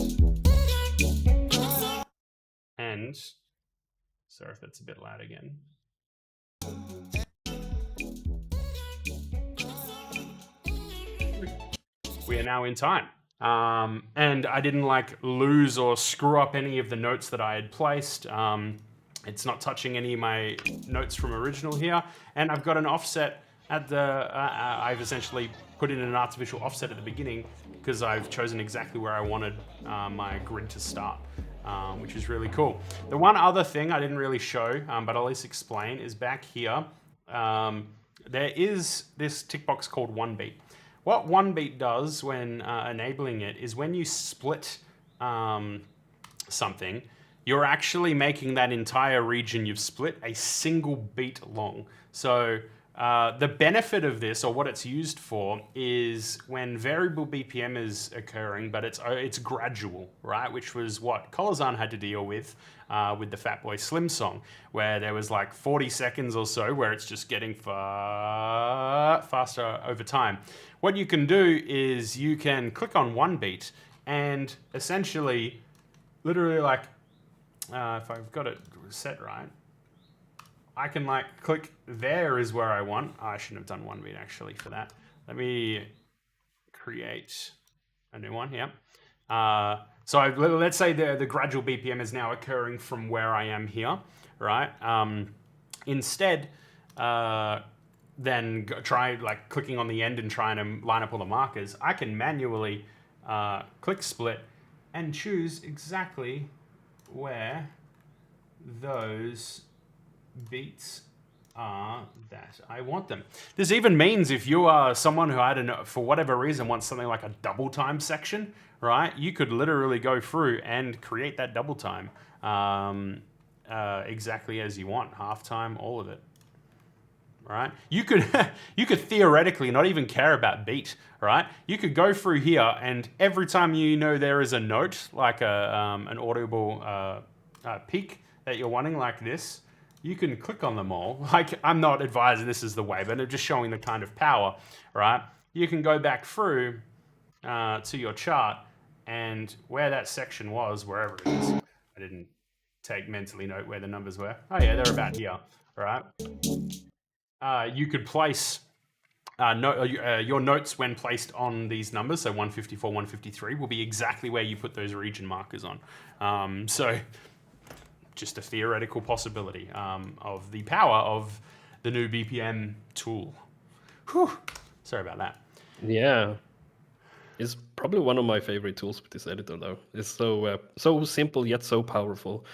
And, sorry if that's a bit loud again. We are now in time. And I didn't like lose or screw up any of the notes that I had placed. It's not touching any of my notes from original here. And I've got an offset at the, I've essentially put in an artificial offset at the beginning because I've chosen exactly where I wanted my grid to start, which is really cool. The one other thing I didn't really show, but I'll at least explain, is back here, there is this tick box called 1 beat. What 1 beat does when enabling it is when you split something, you're actually making that entire region you've split a single beat long. So the benefit of this, or what it's used for, is when variable BPM is occurring, but it's gradual, right? Which was what Kolezan had to deal with with the Fatboy Slim song, where there was like 40 seconds or so where it's just getting faster over time. What you can do is you can click on one beat and essentially, literally like, if I've got it set right, I can like click there is where I want. Oh, I shouldn't have done one beat actually for that. Let me create a new one. Yeah. So let's say the gradual BPM is now occurring from where I am here, right? Instead, then try like clicking on the end and trying to line up all the markers. I can manually click split and choose exactly where those beats are that I want them. This even means if you are someone who, I don't know, for whatever reason wants something like a double time section, right? You could literally go through and create that double time exactly as you want, half time, all of it. Right? You could you could theoretically not even care about beat, right? You could go through here and every time you know there is a note, like an audible peak that you're wanting like this, you can click on them all. Like, I'm not advising this is the way, but I'm just showing the kind of power, right? You can go back through to your chart and where that section was, wherever it is. I didn't take mentally note where the numbers were. Oh yeah, they're about here, right? You could place your notes when placed on these numbers, so 154, 153, will be exactly where you put those region markers on. So just a theoretical possibility of the power of the new BPM tool. Whew. Sorry about that. Yeah. It's probably one of my favorite tools with this editor, though. It's so simple yet so powerful.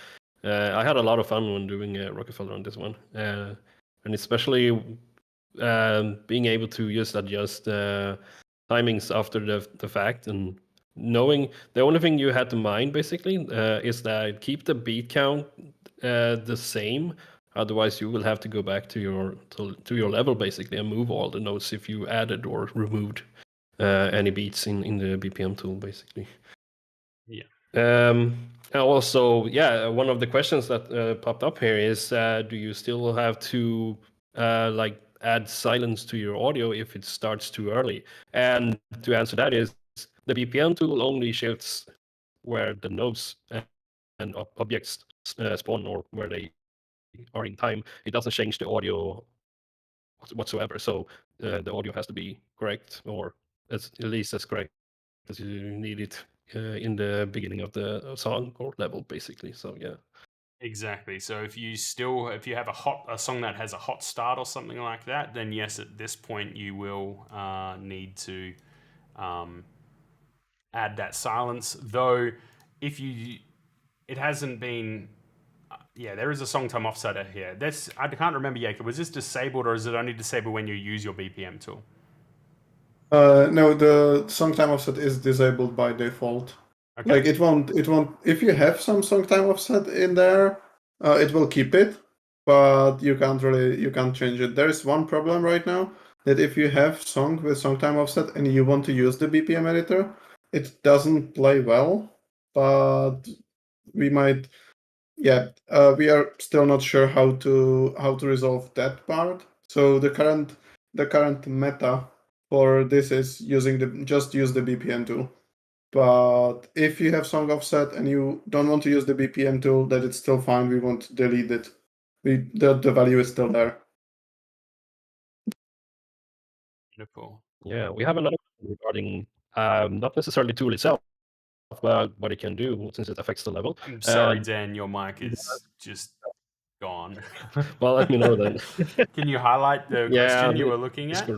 I had a lot of fun when doing Rockefeller on this one, and especially being able to just adjust timings after the fact, and knowing the only thing you had to mind basically is that keep the beat count the same. Otherwise, you will have to go back to your level basically and move all the notes if you added or removed any beats in the BPM tool basically. Yeah. And also, yeah, one of the questions that popped up here is, do you still have to like add silence to your audio if it starts too early? And to answer that is, the BPM tool only shifts where the nodes and objects spawn or where they are in time. It doesn't change the audio whatsoever. So the audio has to be correct, or at least as correct as you need it in the beginning of the song or level, basically. So yeah. Exactly. So if you have a song that has a hot start or something like that, then yes, at this point you will need to add that silence. Though, it hasn't been. Yeah, there is a song time offsetter here. I can't remember, Jacob. Was this disabled or is it only disabled when you use your BPM tool? No, the song time offset is disabled by default. Okay. Like it won't. If you have some song time offset in there, it will keep it, but you can't change it. There is one problem right now, that if you have song with song time offset and you want to use the BPM editor, it doesn't play well. But we might, we are still not sure how to resolve that part. So the current meta for this is just use the BPM tool. But if you have song offset and you don't want to use the BPM tool, then it's still fine. We won't delete it. The value is still there. Beautiful. Yeah, we have another one regarding not necessarily tool itself, but what it can do since it affects the level. I'm sorry, Dan, your mic is just gone. Well, let me know then. Can you highlight the question you were looking at?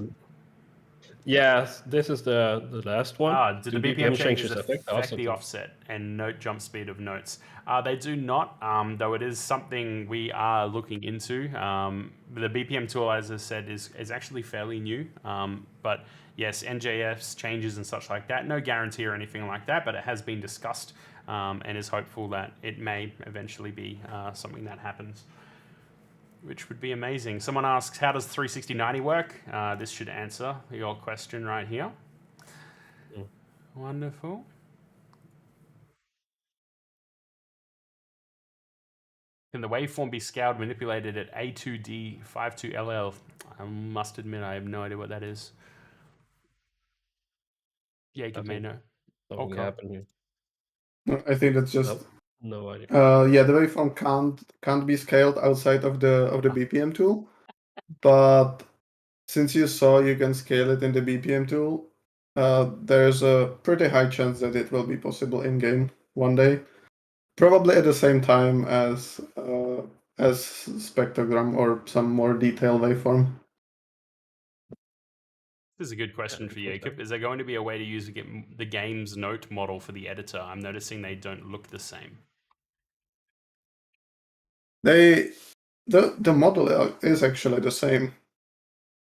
Yes, this is the last one. Do the BPM changes affect the offset and note jump speed of notes? They do not, though it is something we are looking into. The BPM tool, as I said, is actually fairly new. But yes, NJS changes and such like that. No guarantee or anything like that, but it has been discussed and is hopeful that it may eventually be something that happens, which would be amazing. Someone asks, how does 360-90 work? This should answer your question right here. Mm. Wonderful. Can the waveform be scaled, manipulated at A2D52LL? I must admit, I have no idea what that is. Jacob may know. Something happened here. I think that's just No idea. yeah, the waveform can't be scaled outside of the Bpm tool, but since you saw you can scale it in the Bpm tool, there's a pretty high chance that it will be possible in game one day, probably at the same time as spectrogram or some more detailed waveform. This is a good question for Jacob. Is there going to be a way to use the game's note model for the editor? I'm noticing they don't look the same. The model is actually the same.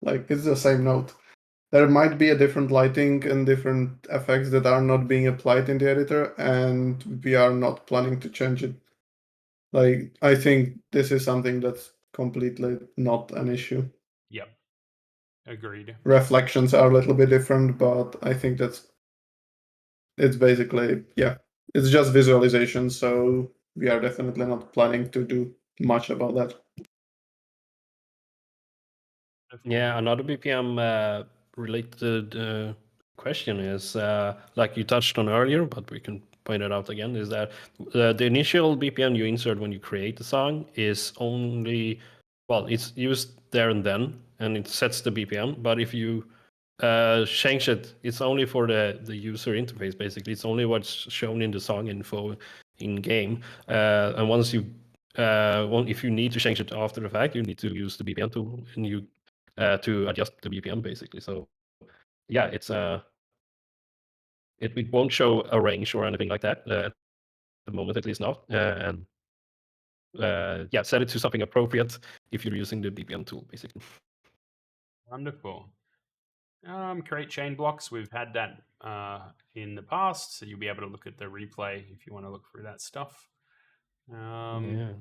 Like, it's the same note. There might be a different lighting and different effects that are not being applied in the editor, and we are not planning to change it. Like, I think this is something that's completely not an issue. Yep. Agreed. Reflections are a little bit different, but I think it's basically, yeah, it's just visualization, so we are definitely not planning to do much about that. Yeah, another BPM related question is, like you touched on earlier, but we can point it out again, is that the initial BPM you insert when you create the song is only, well, it's used there and then, and it sets the BPM. But if you change it, it's only for the user interface, basically. It's only what's shown in the song info in game. And once you, if you need to change it after the fact, you need to use the BPM tool and you to adjust the BPM, basically. So yeah, it's it won't show a range or anything like that at the moment, at least not. And yeah, set it to something appropriate if you're using the BPM tool, basically. Wonderful. Create chain blocks. We've had that in the past, so you'll be able to look at the replay if you want to look through that stuff. Yeah.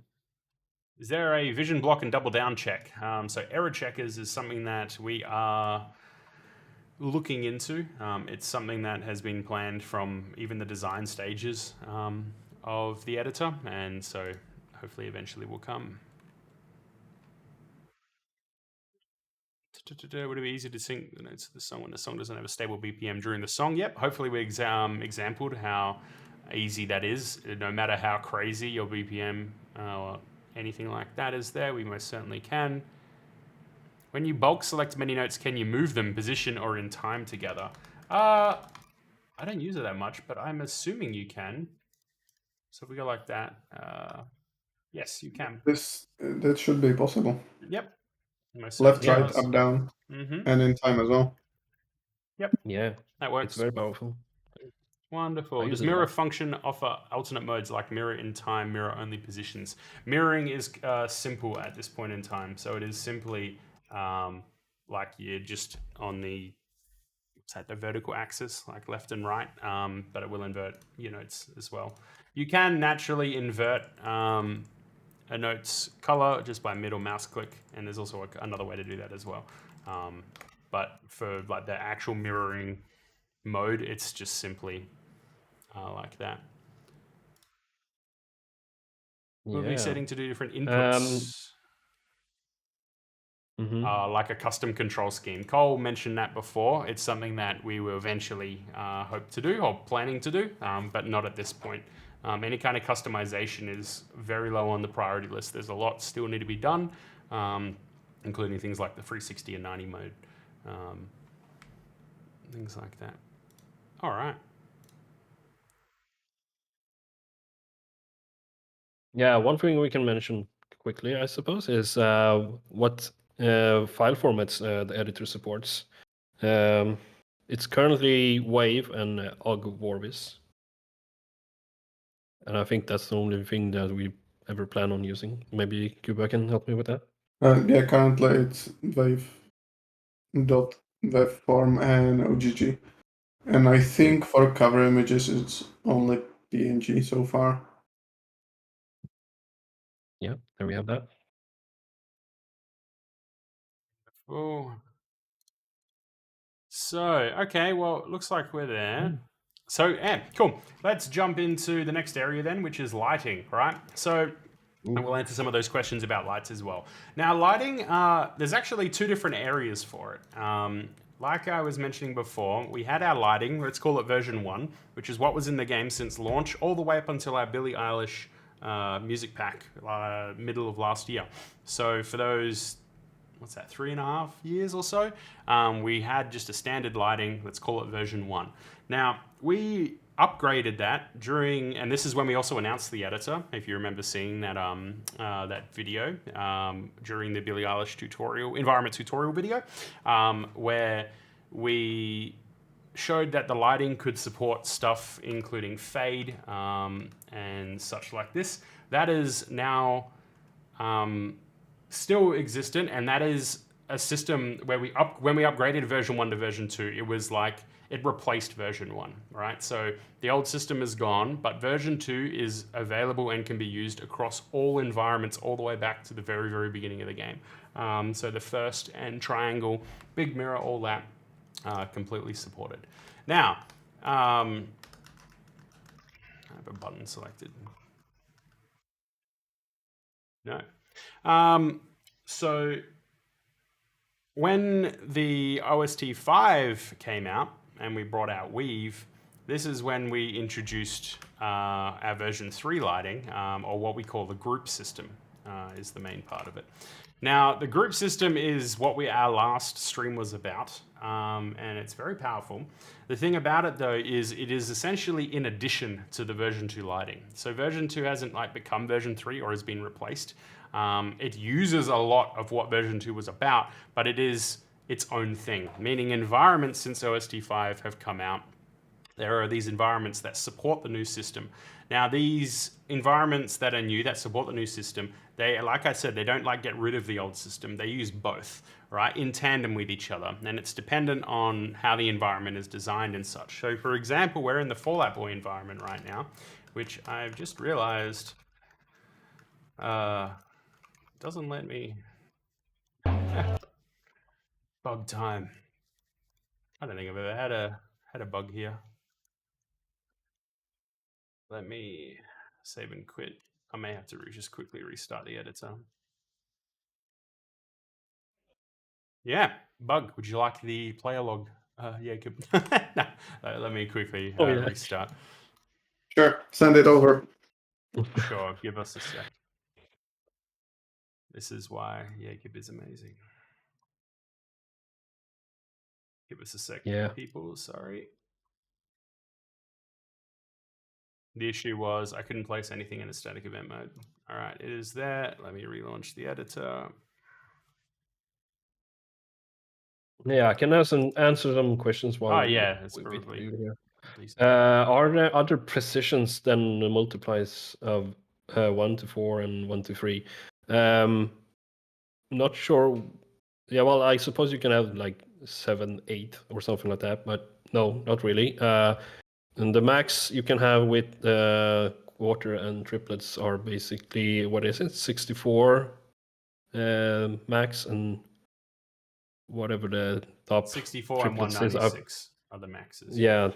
Is there a vision block and double down check? So error checkers is something that we are looking into. It's something that has been planned from even the design stages of the editor, and so hopefully eventually will come. Would it be easy to sync the notes of the song when the song doesn't have a stable BPM during the song? Yep. Hopefully we exampled how easy that is. No matter how crazy your BPM or anything like that is there, we most certainly can. When you bulk select many notes, can you move them position or in time together? I don't use it that much, but I'm assuming you can. So if we go like that, yes, you can. That should be possible. Yep. Left, right, up, down, and in time as well. Yep. Yeah, that works. It's very powerful. Wonderful. Does mirror function offer alternate modes like mirror in time, mirror only positions? Mirroring is simple at this point in time. So it is simply like you're just on the vertical axis, like left and right, but it will invert your notes as well. You can naturally invert a note's color just by middle mouse click, and there's also another way to do that as well. But for like the actual mirroring mode, it's just simply like that. We'll be setting to do different inputs. Like a custom control scheme. Cole mentioned that before. It's something that we will eventually hope to do or planning to do, but not at this point. Any kind of customization is very low on the priority list. There's a lot still need to be done, including things like the 360 and 90 mode, things like that. All right. Yeah, one thing we can mention quickly, I suppose, is what file formats the editor supports. It's currently WAV and OGG Vorbis. And I think that's the only thing that we ever plan on using. Maybe Cuba can help me with that. Yeah, currently it's wave.wav form and OGG. And I think for cover images it's only PNG so far. Yeah, there we have that. Oh. So, okay, well, it looks like we're there. So, yeah, cool. Let's jump into the next area then, which is lighting, right? So, And we'll answer some of those questions about lights as well. Now, lighting, there's actually two different areas for it. Like I was mentioning before, we had our lighting, let's call it version 1, which is what was in the game since launch, all the way up until our Billie Eilish music pack, middle of last year. So for those, what's that, 3.5 years or so, we had just a standard lighting, let's call it version 1. Now, we upgraded that during, and this is when we also announced the editor, if you remember seeing that that video during the Billie Eilish tutorial, environment tutorial video, where we showed that the lighting could support stuff including fade and such like this. That is now still existent, and that is a system where when we upgraded version 1 to version 2, it was like it replaced version 1, right? So the old system is gone, but version 2 is available and can be used across all environments all the way back to the very, very beginning of the game. So the first and triangle, big mirror, all that completely supported. Now, I have a button selected. No. So when the OST 5 came out and we brought out Weave, this is when we introduced our version 3 lighting, or what we call the group system is the main part of it. Now, the group system is what our last stream was about, and it's very powerful. The thing about it, though, is it is essentially in addition to the version 2 lighting. So version 2 hasn't become version 3 or has been replaced. It uses a lot of what version 2 was about, but it is its own thing, meaning environments since OST 5 have come out. There are these environments that support the new system. Now, these environments that are new, that support the new system, they, like I said, they don't get rid of the old system. They use both, right, in tandem with each other. And it's dependent on how the environment is designed and such. So, for example, we're in the Fall Out Boy environment right now, which I've just realized doesn't let me. Bug time. I don't think I've ever had a bug here. Let me save and quit. I may have to just quickly restart the editor. Yeah, bug. Would you like the player log, Jacob? No, let me quickly restart. Sure, send it over. Sure, give us a sec. This is why Jacob is amazing. Give us a sec, people. Sorry. The issue was I couldn't place anything in a static event mode. All right, it is there. Let me relaunch the editor. Yeah, I can answer some questions while. Oh yeah, it's probably. Are there other precisions than the multiplies of 1 to 4 and 1 to 3? Not sure. Yeah, well, I suppose you can have 7, 8 or something like that, but no, not really. And the max you can have with quarter and triplets are basically, what is it, 64 max, and whatever the top 64 and 196 are the maxes. Yeah,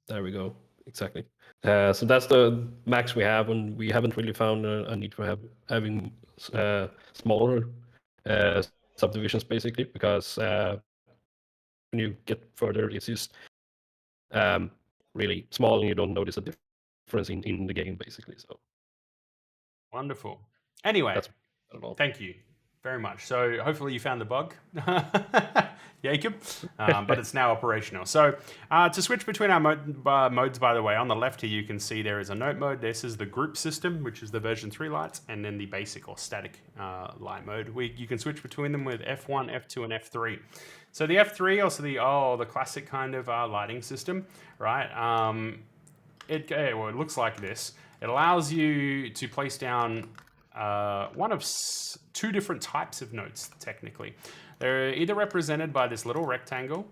there we go. Exactly. So that's the max we have, and we haven't really found a need for having smaller subdivisions, basically, because when you get further, it's just really small, and you don't notice a difference in the game, basically. So wonderful. Anyway, thank you very much. So hopefully you found the bug, Jacob, but it's now operational. So to switch between our modes, by the way, on the left here you can see there is a note mode. This is the group system, which is the version 3 lights, and then the basic or static light mode. You can switch between them with F1, F2, and F3. So the F3, also the classic kind of lighting system, right? It looks like this. It allows you to place down one of 2 different types of notes, technically. They're either represented by this little rectangle,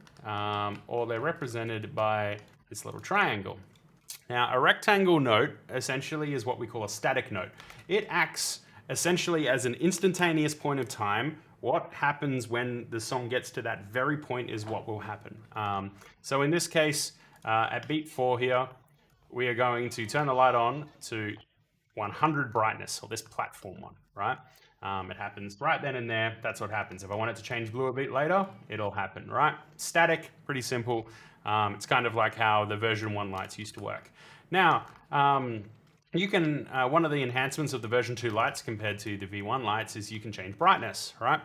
or they're represented by this little triangle. Now, a rectangle note essentially is what we call a static note. It acts essentially as an instantaneous point of time. What happens when the song gets to that very point is what will happen. So in this case, at beat 4 here, we are going to turn the light on to 100 brightness, or this platform one, right? It happens right then and there. That's what happens. If I want it to change blue a bit later, it'll happen, right? Static, pretty simple. It's kind of like how the version 1 lights used to work. Now, you can, one of the enhancements of the version 2 lights compared to the V1 lights is you can change brightness, right?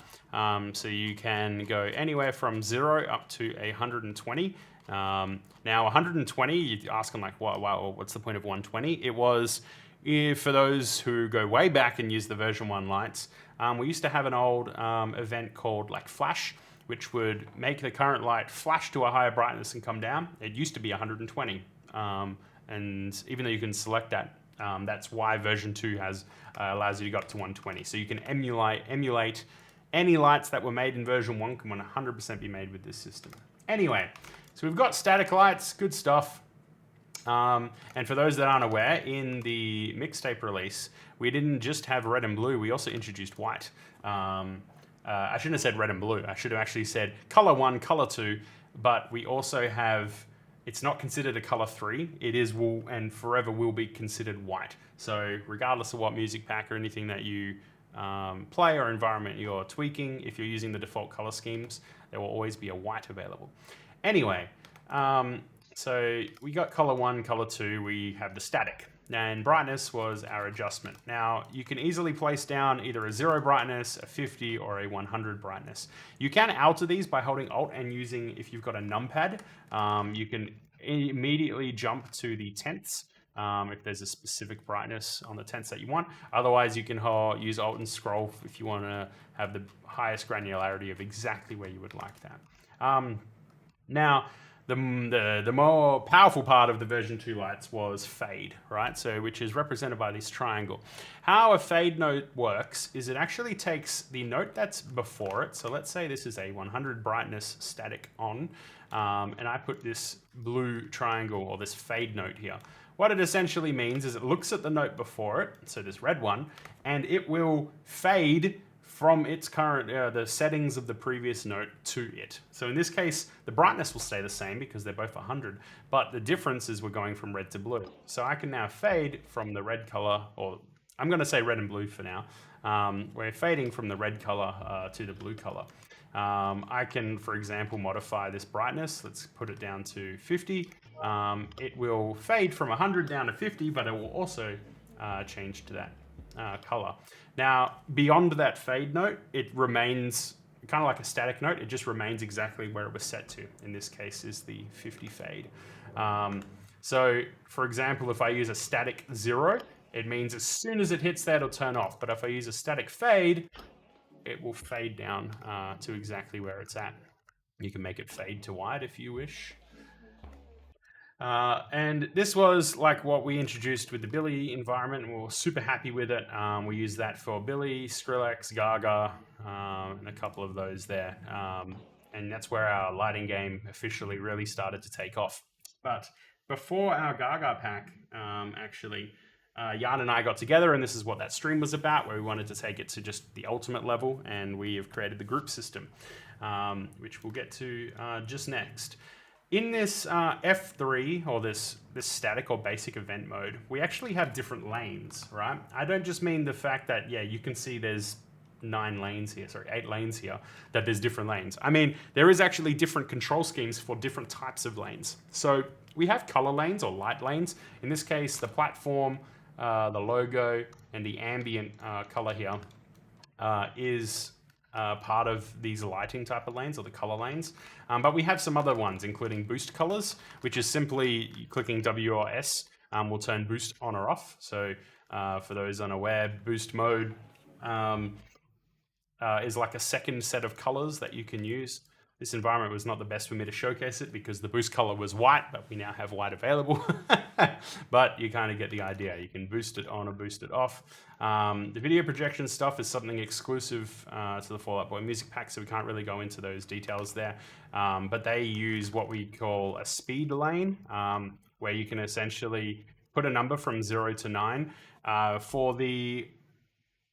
So you can go anywhere from 0 up to 120. Now 120, you're asking like, what's the point of 120? It was, for those who go way back and use the version 1 lights, we used to have an old event called like flash, which would make the current light flash to a higher brightness and come down. It used to be 120. And even though you can select that, that's why version 2 allows you to go up to 120. So you can emulate any lights that were made in version 1 can 100% be made with this system. Anyway, so we've got static lights, good stuff. And for those that aren't aware, in the mixtape release, we didn't just have red and blue, we also introduced white. I shouldn't have said red and blue, I should have actually said color 1, color 2, but we also have, it's not considered a color 3, it is and forever will be considered white. So regardless of what music pack or anything that you play or environment you're tweaking, if you're using the default color schemes, there will always be a white available. Anyway, so we got color 1, color 2, we have the static, and brightness was our adjustment. Now, you can easily place down either a 0 brightness, a 50, or a 100 brightness. You can alter these by holding Alt and using, if you've got a numpad, you can immediately jump to the tenths if there's a specific brightness on the tenths that you want. Otherwise, you can use Alt and scroll if you want to have the highest granularity of exactly where you would like that. Now, the more powerful part of the version 2 lights was fade, right? So, which is represented by this triangle. How a fade note works is it actually takes the note that's before it. So let's say this is a 100 brightness static on, and I put this blue triangle or this fade note here. What it essentially means is it looks at the note before it, so this red one, and it will fade from its current, the settings of the previous note to it. So in this case, the brightness will stay the same because they're both 100, but the difference is we're going from red to blue. So I can now fade from the red color, or I'm gonna say red and blue for now. We're fading from the red color to the blue color. I can, for example, modify this brightness. Let's put it down to 50. It will fade from 100 down to 50, but it will also change to that color. Now, beyond that fade note, it remains kind of like a static note. It just remains exactly where it was set to. In this case is the 50 fade. So, for example, if I use a static 0, it means as soon as it hits that, it'll turn off. But if I use a static fade, it will fade down to exactly where it's at. You can make it fade to white if you wish. And this was like what we introduced with the Billy environment, and we were super happy with it. We used that for Billy, Skrillex, Gaga, and a couple of those there. And that's where our lighting game officially really started to take off. But before our Gaga pack, actually, Jan and I got together, and this is what that stream was about, where we wanted to take it to just the ultimate level, and we have created the group system, which we'll get to just next. In this F3, or this static or basic event mode, we actually have different lanes, right? I don't just mean the fact that, yeah, you can see there's 8 lanes here, that there's different lanes. I mean, there is actually different control schemes for different types of lanes. So we have color lanes or light lanes. In this case, the platform, the logo, and the ambient color here is part of these lighting type of lanes, or the color lanes. But we have some other ones, including boost colors, which is simply clicking W or S will turn boost on or off. So for those unaware, boost mode is like a second set of colors that you can use. This environment was not the best for me to showcase it because the boost color was white, but we now have white available. But you kind of get the idea. You can boost it on or boost it off. The video projection stuff is something exclusive to the Fall Out Boy music pack, so we can't really go into those details there. But they use what we call a speed lane, where you can essentially put a number from 0 to 9. For the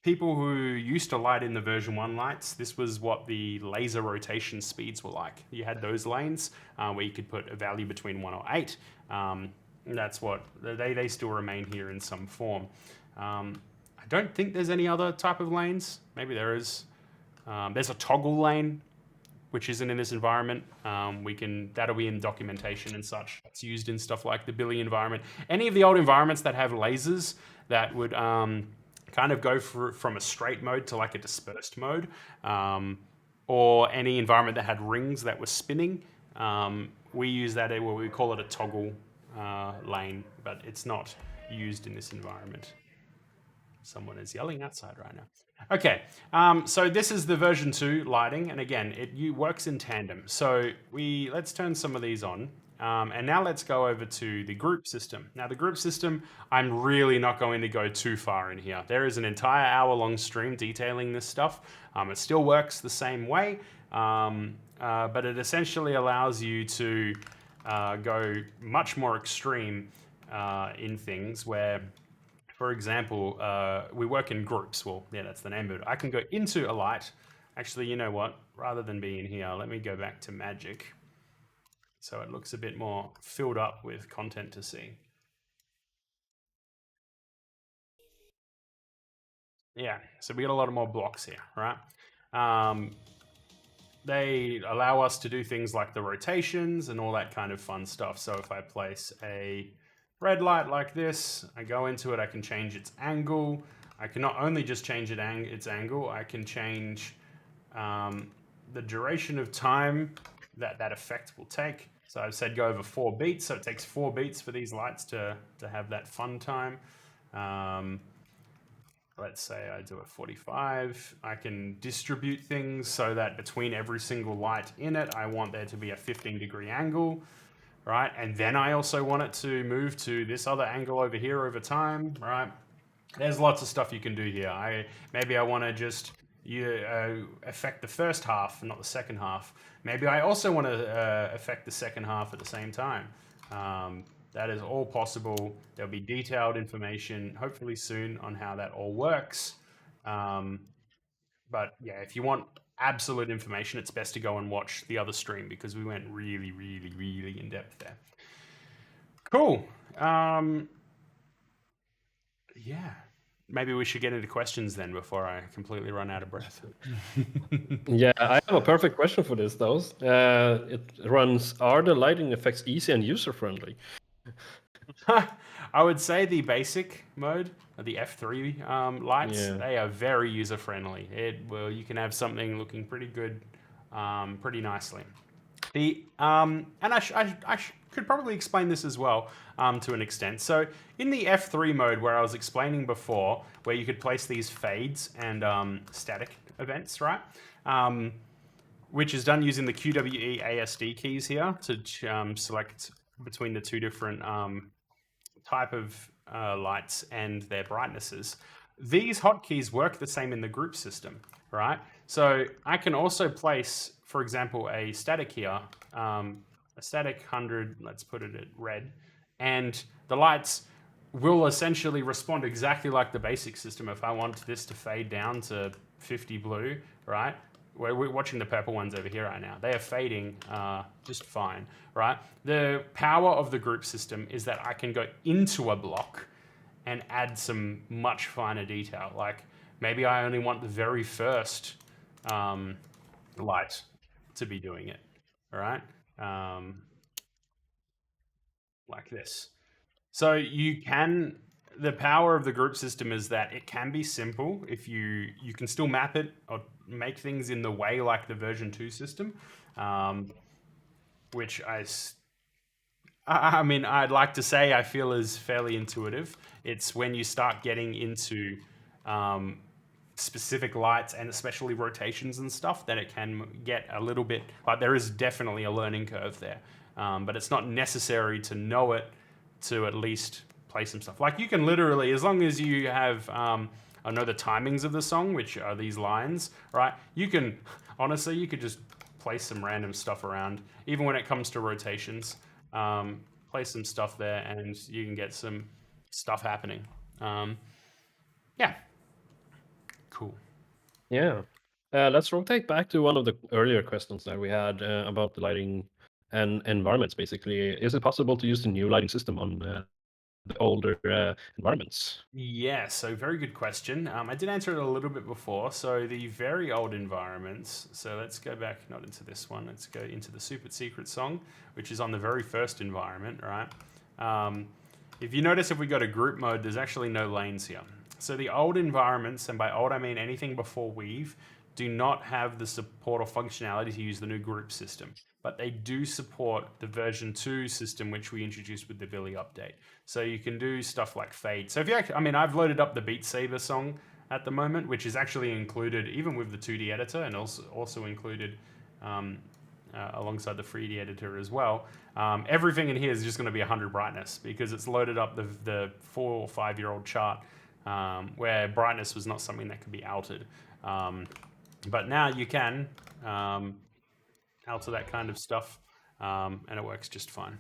people who used to light in the version 1 lights, this was what the laser rotation speeds were like. You had those lanes where you could put a value between 1 or 8. That's what they still remain here in some form. I don't think there's any other type of lanes. Maybe there is. There's a toggle lane, which isn't in this environment. That'll be in documentation and such. It's used in stuff like the Billy environment. Any of the old environments that have lasers that would kind of go from a straight mode to like a dispersed mode, or any environment that had rings that were spinning, we use that, we call it a toggle lane, but it's not used in this environment. Someone is yelling outside right now. Okay, so this is the version 2 lighting, and again, it works in tandem. So let's turn some of these on, and now let's go over to the group system. Now the group system, I'm really not going to go too far in here. There is an entire hour-long stream detailing this stuff. It still works the same way, but it essentially allows you to go much more extreme in things where, for example, we work in groups. Well, yeah, that's the name of it. I can go into a light. Actually, you know what? Rather than being here, let me go back to Magic, so it looks a bit more filled up with content to see. Yeah, so we got a lot of more blocks here, right? They allow us to do things like the rotations and all that kind of fun stuff. So if I place a red light like this, I go into it, I can change its angle. I can not only just change its angle, I can change the duration of time that effect will take. So I've said go over 4 beats, so it takes 4 beats for these lights to have that fun time. Let's say I do a 45. I can distribute things so that between every single light in it, I want there to be a 15-degree angle, right? And then I also want it to move to this other angle over here over time, right? There's lots of stuff you can do here. Maybe I want to just affect the first half, not the second half. Maybe I also want to affect the second half at the same time. That is all possible. There'll be detailed information, hopefully soon, on how that all works. But yeah, if you want absolute information, it's best to go and watch the other stream, because we went really, really, really in depth there. Cool. Yeah. Maybe we should get into questions then before I completely run out of breath. Yeah, I have a perfect question for this, though. It runs, are the lighting effects easy and user-friendly? I would say the basic mode, the F3 lights, they are very user-friendly. You can have something looking pretty good, pretty nicely. And I could probably explain this as well to an extent. So in the F3 mode, where I was explaining before, where you could place these fades and static events, right? Which is done using the QWE ASD keys here to select between the two different type of lights and their brightnesses. These hotkeys work the same in the group system, right? So I can also place, for example, a static here, a static 100, let's put it at red, and the lights will essentially respond exactly like the basic system. If I want this to fade down to 50 blue, right? We're watching the purple ones over here right now. They are fading just fine, right? The power of the group system is that I can go into a block and add some much finer detail. Like maybe I only want the very first light to be doing it, all right? Like this. So the power of the group system is that it can be simple if you can still map it or make things in the way like the version 2 system, which I mean, I'd like to say I feel is fairly intuitive. It's when you start getting into specific lights and especially rotations and stuff that it can get a little bit, like there is definitely a learning curve there. But it's not necessary to know it to at least play some stuff. Like you can literally, as long as you have, I know the timings of the song, which are these lines, right? You can, honestly, you could just place some random stuff around, even when it comes to rotations. Place some stuff there and you can get some stuff happening. Yeah. Cool. Yeah. Let's rotate back to one of the earlier questions that we had about the lighting and environments, basically. Is it possible to use the new lighting system on the older environments? Yeah, so very good question. I did answer it a little bit before. So the very old environments, so let's go back, not into this one, let's go into the Super Secret song, which is on the very first environment, right? If you notice, if we go to group mode, there's actually no lanes here. So the old environments, and by old I mean anything before Weave, do not have the support or functionality to use the new group system, but they do support the version 2 system, which we introduced with the Billy update. So you can do stuff like fade. So if you actually, I mean, I've loaded up the Beat Saber song at the moment, which is actually included even with the 2D editor, and also included alongside the 3D editor as well. Everything in here is just going to be 100 brightness because it's loaded up the 4 or 5 year old chart where brightness was not something that could be altered. But now you can alter that kind of stuff, and it works just fine.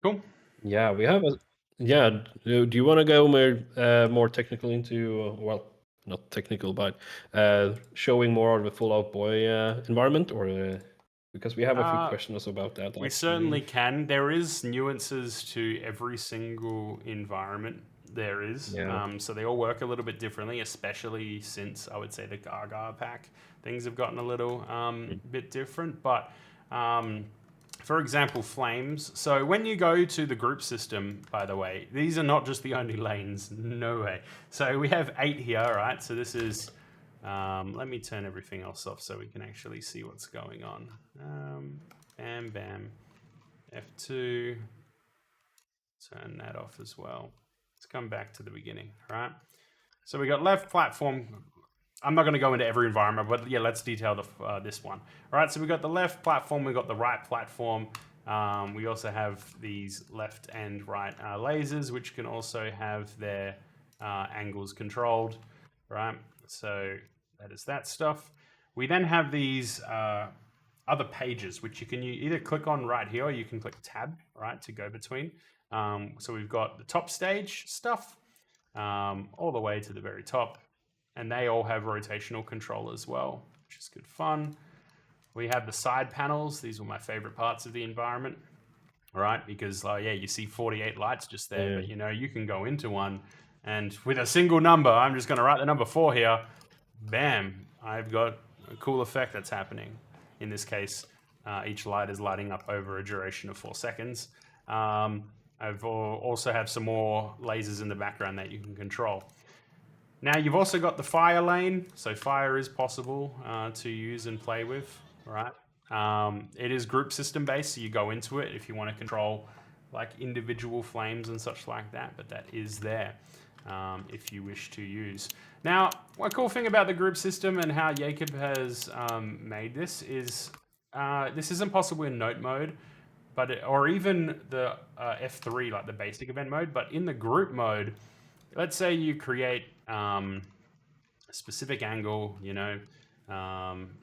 Cool. Yeah, we have a. Yeah, do you want to go more technical into well, not technical, but showing more of the Full Out Boy environment, or because we have a few questions about that. We certainly can. There is nuances to every single environment. There is. Yeah. So they all work a little bit differently, especially since I would say the Gaga pack things have gotten a little bit different. But for example, flames. So when you go to the group system, by the way, these are not just the only lanes. No way. So we have 8 here, right? So this is, let me turn everything else off so we can actually see what's going on. Bam, bam. F2. Turn that off as well. Let's come back to the beginning, right? So we got left platform. I'm not going to go into every environment, but yeah, let's detail this one. All right, so we got the left platform, we got the right platform. We also have these left and right lasers, which can also have their angles controlled, right? So that is that stuff. We then have these other pages, which you can either click on right here, or you can click tab, right, to go between. So we've got the top stage stuff all the way to the very top. And they all have rotational control as well, which is good fun. We have the side panels. These were my favorite parts of the environment, right? Because, yeah, you see 48 lights just there, but, you know, you can go into one. And with a single number, I'm just going to write the number 4 here. Bam, I've got a cool effect that's happening. In this case, each light is lighting up over a duration of 4 seconds. I've also have some more lasers in the background that you can control. Now you've also got the fire lane, so fire is possible to use and play with, right? It is group system based, so you go into it if you want to control like individual flames and such like that, but that is there if you wish to use. Now, one cool thing about the group system and how Jacob has made this is this isn't possible in note mode, or even the F3, like the basic event mode, but in the group mode, let's say you create a specific angle, you know,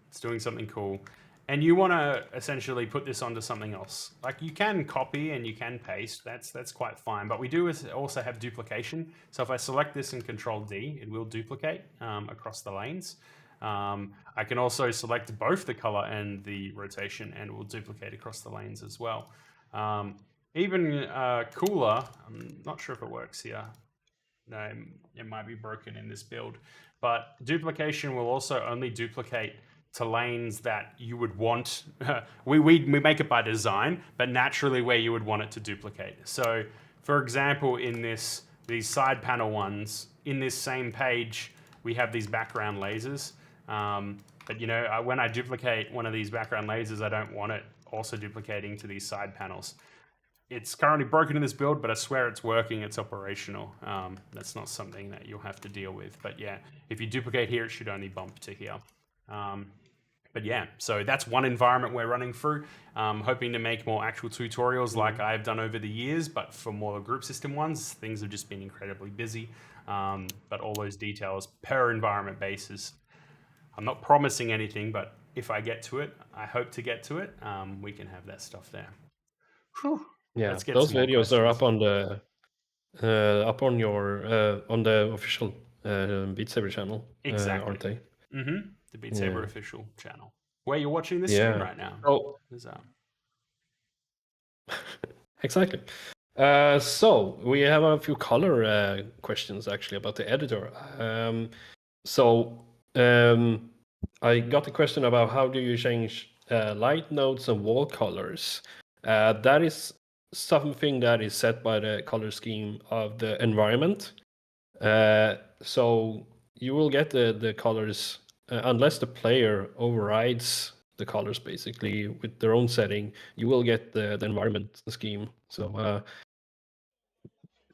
it's doing something cool, and you want to essentially put this onto something else. Like you can copy and you can paste, that's quite fine, but we do also have duplication. So if I select this and Control D, it will duplicate across the lanes. I can also select both the color and the rotation and it will duplicate across the lanes as well. Even cooler, I'm not sure if it works here. No, it might be broken in this build, but duplication will also only duplicate to lanes that you would want. we make it by design, but naturally where you would want it to duplicate. So for example, in these side panel ones, in this same page, we have these background lasers. But you know, when I duplicate one of these background lasers, I don't want it also duplicating to these side panels. It's currently broken in this build, but I swear it's working, it's operational. That's not something that you'll have to deal with. But yeah, if you duplicate here, it should only bump to here. But yeah, so that's one environment we're running through. Hoping to make more actual tutorials like I've done over the years, but for more group system ones, things have just been incredibly busy. But all those details per environment basis. I'm not promising anything, but if I get to it, I hope to get to it, we can have that stuff there. Whew. Yeah, those videos are up on the on the official Beat Saber channel, exactly, aren't they? Mm-hmm. The Beat Saber official channel, where you're watching this stream right now. Oh, is Exactly. So we have a few color questions actually about the editor. I got a question about how do you change light nodes and wall colors. That is something that is set by the color scheme of the environment. So you will get the colors unless the player overrides the colors basically with their own setting. You will get the environment scheme. So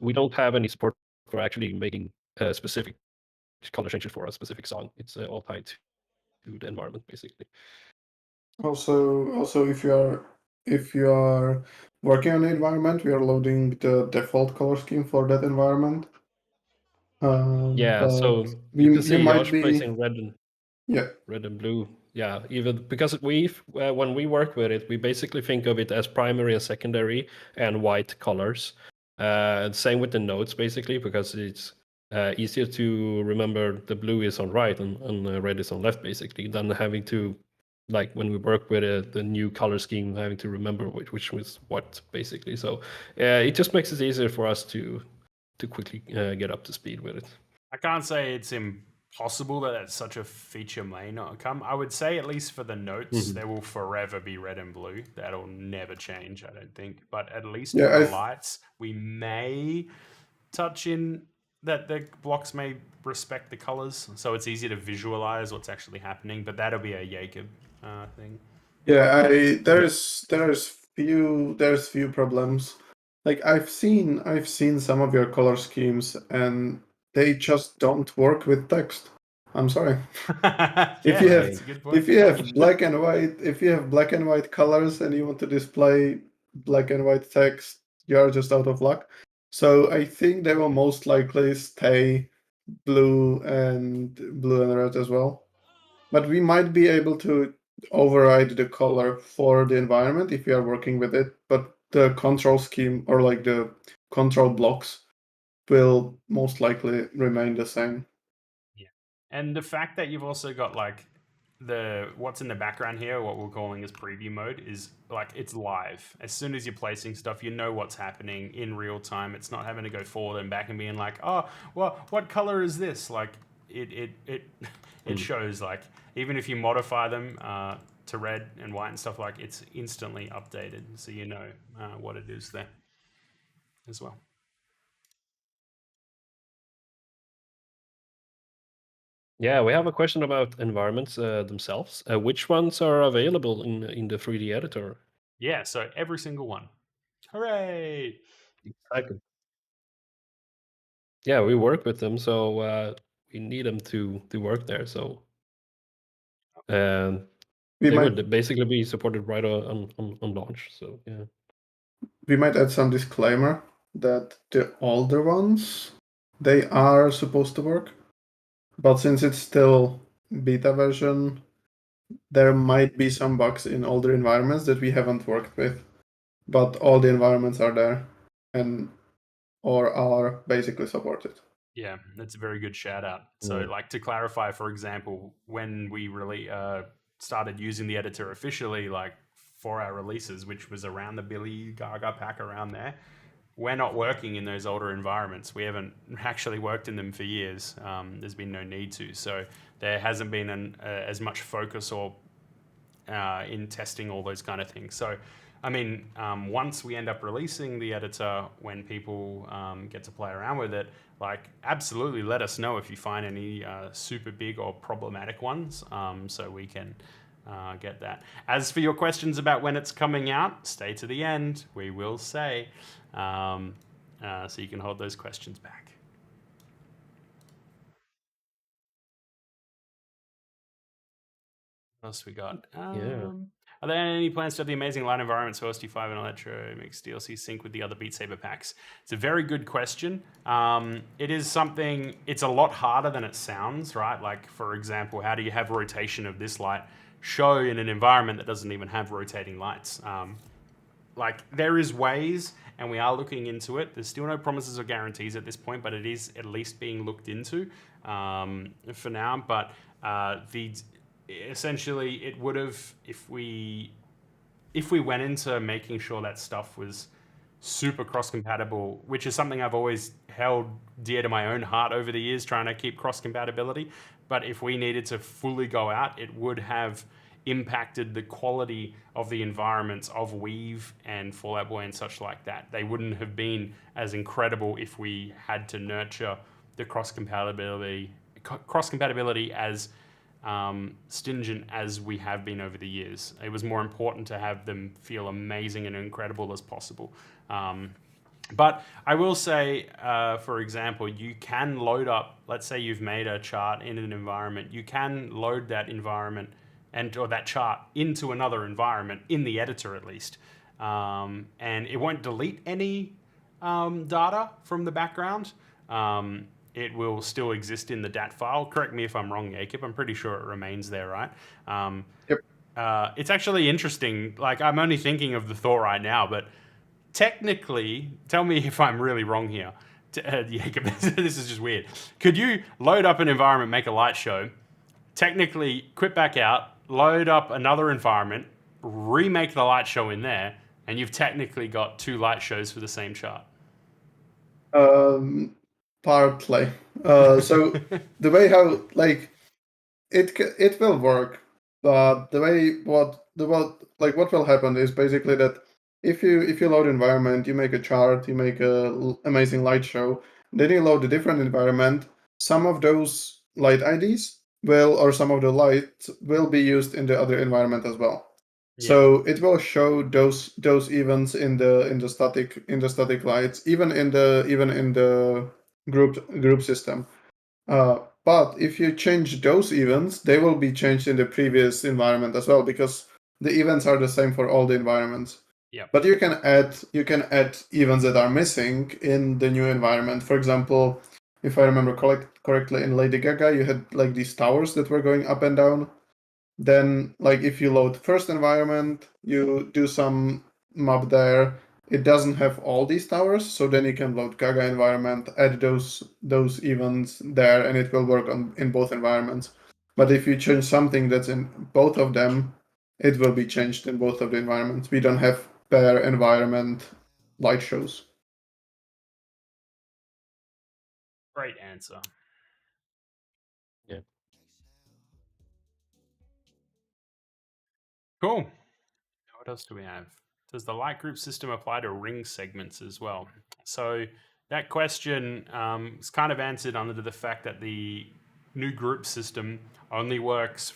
we don't have any support for actually making specific color changes for a specific song. It's all tied to the environment basically. Also, if you are working on the environment, we are loading the default color scheme for that environment. Yeah, But so you can you see might Josh be placing yeah. red and blue. Yeah, even because when we work with it, we basically think of it as primary and secondary and white colors. Same with the nodes basically, because it's easier to remember the blue is on right and the red is on left basically than having to, like when we work with the new color scheme, having to remember which was what basically. So it just makes it easier for us to quickly get up to speed with it. I can't say it's impossible that such a feature may not come. I would say, at least for the notes, there will forever be red and blue. That'll never change, I don't think. But at least Yeah, for the lights, we may touch in that the blocks may respect the colors, so it's easier to visualize what's actually happening. But that'll be a Jacob thing. yeah. There's few problems. Like I've seen some of your color schemes and they just don't work with text. I'm sorry. If you That's a good point. if you have black and white colors and you want to display black and white text, you are just out of luck. So I think they will most likely stay blue and red as well. But we might be able to override the color for the environment if we are working with it. But the control scheme or like the control blocks will most likely remain the same. Yeah. And the fact that you've also got like what's in the background here, what we're calling as preview mode, is like it's live. As soon as you're placing stuff, you know what's happening in real time. It's not having to go forward and back and being like, oh, well, what color is this? Like it shows, like, even if you modify them to red and white and stuff, like it's instantly updated, so you know what it is there as well. Yeah, we have a question about environments themselves. Which ones are available in the 3D editor? Yeah, so every single one. Hooray! Exactly. Yeah, we work with them, so we need them to work there. So We they might would basically be supported right on launch. So yeah. we might add some disclaimer that the older ones, they are supposed to work, but since it's still beta version, there might be some bugs in older environments that we haven't worked with, but all the environments are there and or are basically supported. Yeah, that's a very good shout out. So, like, to clarify, for example, when we really started using the editor officially, like for our releases, which was around the Billy Gaga pack around there, we're not working in those older environments. We haven't actually worked in them for years. There's been no need to. So there hasn't been as much focus or in testing all those kind of things. So, I mean, once we end up releasing the editor, when people get to play around with it, like, absolutely let us know if you find any super big or problematic ones, so we can get that. As for your questions about when it's coming out, stay to the end. We will say, so you can hold those questions back. What else we got? Yeah. Are there any plans to have the amazing light environments for OST5 and Electro Mix DLC sync with the other Beat Saber packs? It's a very good question. It is something, it's a lot harder than it sounds, right? Like, for example, how do you have rotation of this light show in an environment that doesn't even have rotating lights? Like, there is ways, and we are looking into it. There's still no promises or guarantees at this point, but it is at least being looked into for now. But essentially, it would have, if we went into making sure that stuff was super cross-compatible, which is something I've always held dear to my own heart over the years, trying to keep cross-compatibility. But if we needed to fully go out, it would have impacted the quality of the environments of Weave and Fallout Boy and such like that. They wouldn't have been as incredible if we had to nurture the cross-compatibility as stringent as we have been over the years. It was more important to have them feel amazing and incredible as possible. But I will say, for example, you can load up, let's say you've made a chart in an environment, you can load that environment or that chart into another environment, in the editor at least. And it won't delete any data from the background. It will still exist in the DAT file. Correct me if I'm wrong, Jacob. I'm pretty sure it remains there, right? Yep. It's actually interesting. Like, I'm only thinking of the thought right now, but technically, tell me if I'm really wrong here. Jacob, this is just weird. Could you load up an environment, make a light show, technically quit back out, load up another environment, remake the light show in there, and you've technically got 2 light shows for the same chart? Partly. So the way how it will work, but the way what will happen is basically that if you load environment, you make a chart, you make a amazing light show, then you load a different environment. Some of those light IDs some of the lights will be used in the other environment as well. Yeah. So it will show those events in the static lights, even in the group system. But if you change those events, they will be changed in the previous environment as well, because the events are the same for all the environments. Yeah. But you can add events that are missing in the new environment. For example, if I remember correctly, in Lady Gaga, you had like these towers that were going up and down. Then, like, if you load first environment, you do some mob there. It doesn't have all these towers, so then you can load Gaga environment, add those events there, and it will work in both environments. But if you change something that's in both of them, it will be changed in both of the environments. We don't have per environment light shows. Great answer. Yeah. Cool. What else do we have? Does the light group system apply to ring segments as well? So that question is kind of answered under the fact that the new group system only works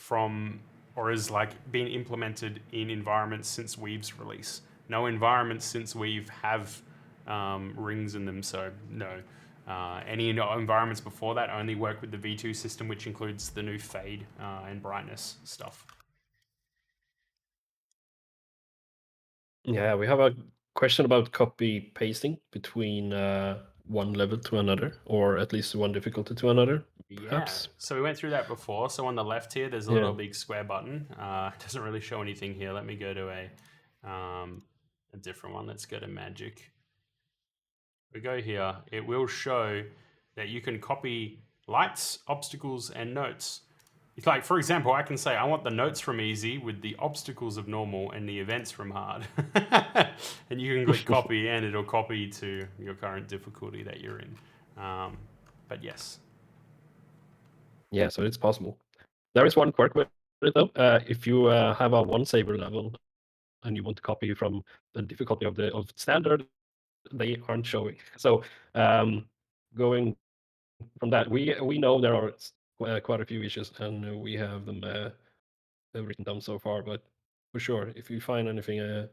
or is like being implemented in environments since Weave's release. No environments since Weave have rings in them, so no. Any environments before that only work with the V2 system, which includes the new fade and brightness stuff. Yeah, we have a question about copy pasting between one level to another, or at least one difficulty to another, perhaps. Yeah, so we went through that before. So on the left here, there's a little big square button. It doesn't really show anything here. Let me go to a different one. Let's go to Magic. We go here. It will show that you can copy lights, obstacles, and notes. It's like, for example, I can say I want the notes from easy with the obstacles of normal and the events from hard. And you can click copy and it'll copy to your current difficulty that you're in. But yes. Yeah, so it's possible. There is one quirk with it though. If you have a one Saber level and you want to copy from the difficulty of standard, they aren't showing. So going from that, we know there are quite a few issues, and we have them written down so far. But for sure, if you find anything,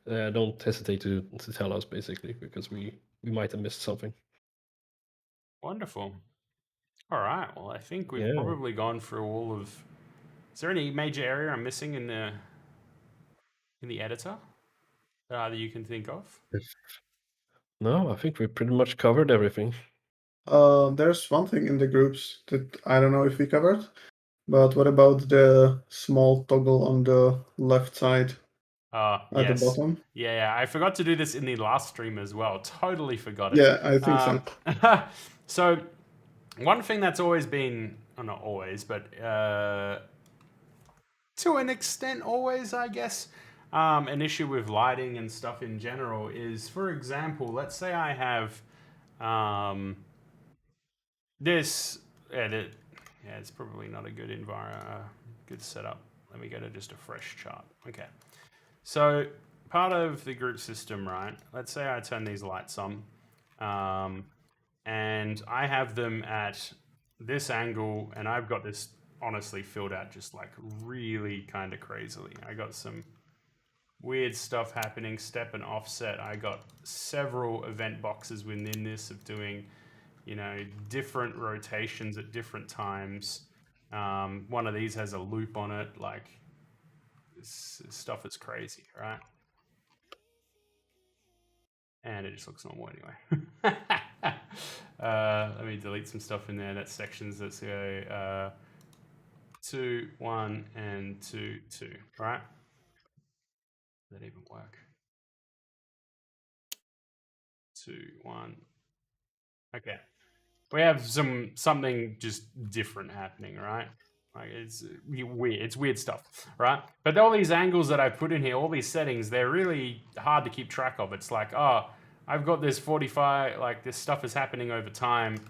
don't hesitate to tell us, basically, because we might have missed something. Wonderful. All right. Well, I think we've probably gone through all of. Is there any major area I'm missing in the editor that either you can think of? No, I think we pretty much covered everything. There's one thing in the groups that I don't know if we covered, but what about the small toggle on the left side at the bottom? Yeah, I forgot to do this in the last stream as well. Totally forgot it. Yeah, I think so. So one thing that's always been, not always, but to an extent always, I guess, an issue with lighting and stuff in general is, for example, let's say I have this. It's probably not a good good setup. Let me go to just a fresh chart. Okay. So part of the group system, right? Let's say I turn these lights on, and I have them at this angle, and I've got this honestly filled out just like really kind of crazily. I got some weird stuff happening, step and offset. I got several event boxes within this of doing, you know, different rotations at different times. One of these has a loop on it, like this stuff is crazy, right? And it just looks normal anyway. Let me delete some stuff in there. That's sections. Let's go 2, 1, and 2, 2, right? Does that even work? 2, 1. Okay. We have something just different happening, right? Like it's weird. It's weird stuff, right? But all these angles that I put in here, all these settings, they're really hard to keep track of. It's like, oh, I've got this 45, like this stuff is happening over time,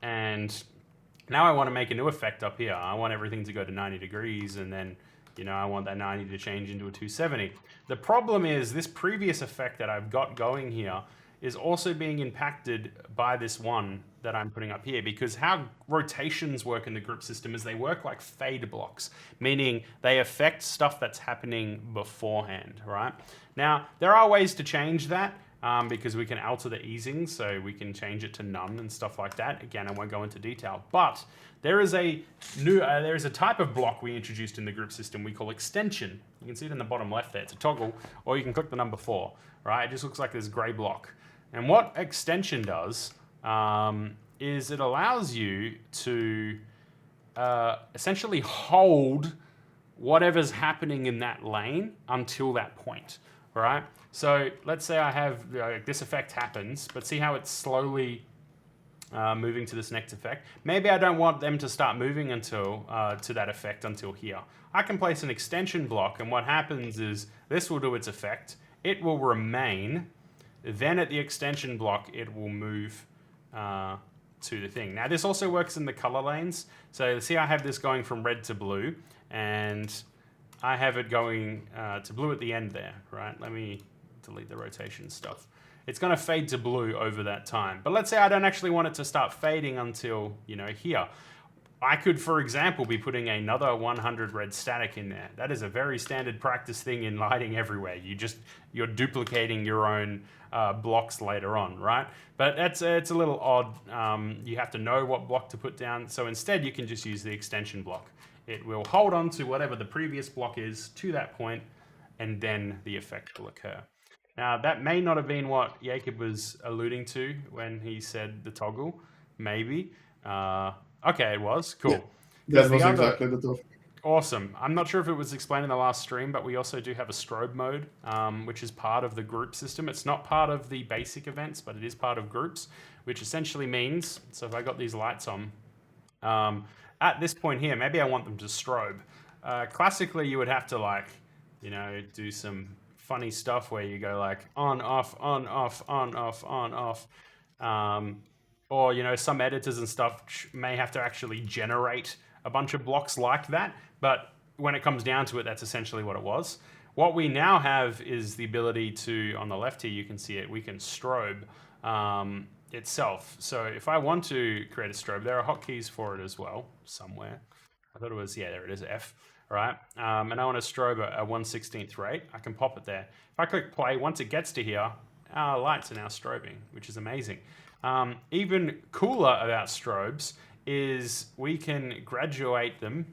and now I want to make a new effect up here. I want everything to go to 90 degrees, and then, you know, I want that 90 to change into a 270. The problem is this previous effect that I've got going here is also being impacted by this one that I'm putting up here, because how rotations work in the group system is they work like fade blocks, meaning they affect stuff that's happening beforehand, right? Now, there are ways to change that, because we can alter the easing, so we can change it to none and stuff like that. Again, I won't go into detail, but there is a new, there is a type of block we introduced in the group system we call extension. You can see it in the bottom left there. It's a toggle, or you can click the number 4, right? It just looks like this gray block. And what extension does is it allows you to essentially hold whatever's happening in that lane until that point, right? So let's say I have this effect happens, but see how it's slowly moving to this next effect? Maybe I don't want them to start moving until to that effect until here. I can place an extension block, and what happens is this will do its effect. It will remain. Then at the extension block, it will move to the thing. Now, this also works in the color lanes. So see, I have this going from red to blue, and I have it going to blue at the end there, right? Let me delete the rotation stuff. It's going to fade to blue over that time. But let's say I don't actually want it to start fading until, you know, here. I could, for example, be putting another 100 red static in there. That is a very standard practice thing in lighting everywhere. You're duplicating your own blocks later on, right? But it's a little odd. You have to know what block to put down. So instead, you can just use the extension block. It will hold on to whatever the previous block is to that point, and then the effect will occur. Now, that may not have been what Jacob was alluding to when he said the toggle. Maybe. Okay, it was. Cool. Yeah, that was exactly the topic. Awesome. I'm not sure if it was explained in the last stream, but we also do have a strobe mode, which is part of the group system. It's not part of the basic events, but it is part of groups, which essentially means, so if I got these lights on, at this point here, maybe I want them to strobe. Classically, you would have to, like, you know, do some funny stuff where you go like on, off, on, off, on, off, on, off. Or, you know, some editors and stuff may have to actually generate a bunch of blocks like that. But when it comes down to it, that's essentially what it was. What we now have is the ability to, on the left here, you can see it, we can strobe itself. So if I want to create a strobe, there are hotkeys for it as well, somewhere. I thought it was, yeah, there it is, F, right? And I want to strobe a 1/16 rate. I can pop it there. If I click play, once it gets to here, our lights are now strobing, which is amazing. Even cooler about strobes is we can graduate them.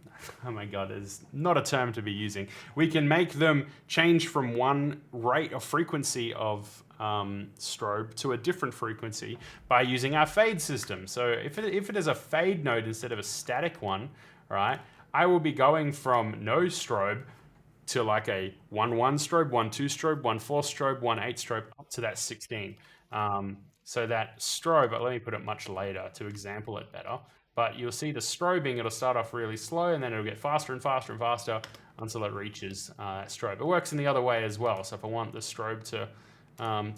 Oh my God, it's not a term to be using. We can make them change from one rate or frequency of strobe to a different frequency by using our fade system. So if it is a fade node instead of a static one, right, I will be going from no strobe to like a 1/1 strobe, 1/2 strobe, 1/4 strobe, 1/8 strobe, up to that 16. So that strobe, let me put it much later to example it better. But you'll see the strobing, it'll start off really slow and then it'll get faster and faster and faster until it reaches strobe. It works in the other way as well. So if I want the strobe to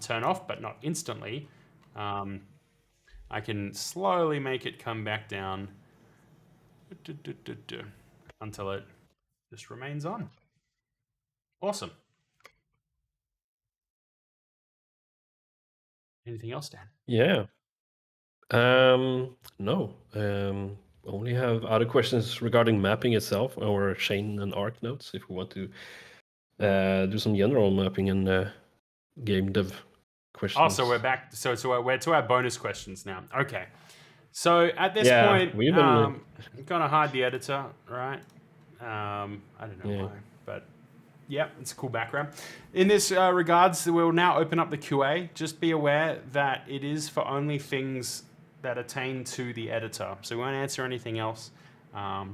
turn off, but not instantly, I can slowly make it come back down until it just remains on. Awesome. Anything else, Dan? Yeah. No. Only have other questions regarding mapping itself or chain and arc nodes if we want to do some general mapping and game dev questions. Oh, so we're back. So we're to our bonus questions now. Okay. So at this Yeah, point, we've been- I'm gonna hide the editor, right? I don't know why, but yeah, it's a cool background. In this regards, we'll now open up the QA. Just be aware that it is for only things that attain to the editor. So we won't answer anything else,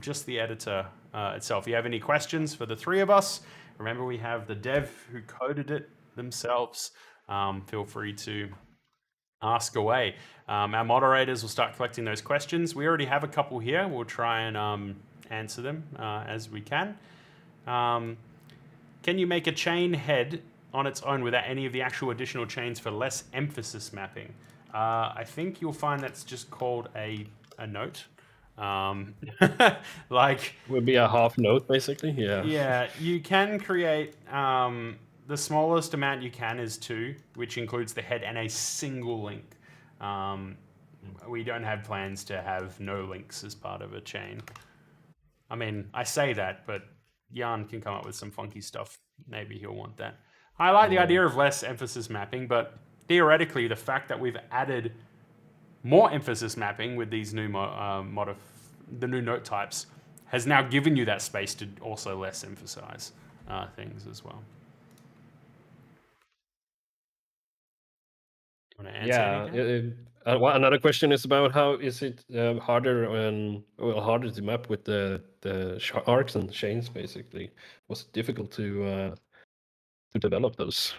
just the editor itself. If you have any questions for the three of us, remember we have the dev who coded it themselves. Feel free to ask away. Our moderators will start collecting those questions. We already have a couple here. We'll try and answer them as we can. Can you make a chain head on its own without any of the actual additional chains for less emphasis mapping? I think you'll find that's just called a note. Like would be a half note basically. Yeah. Yeah, you can create the smallest amount you can is 2, which includes the head and a single link. We don't have plans to have no links as part of a chain. I mean, I say that, but Jan can come up with some funky stuff. Maybe he'll want that. I like the idea of less emphasis mapping, but theoretically, the fact that we've added more emphasis mapping with these new the new note types has now given you that space to also less emphasize things as well. Want to answer anything? Another question is about how is it harder to map with the arcs and chains basically? Was it difficult to develop those?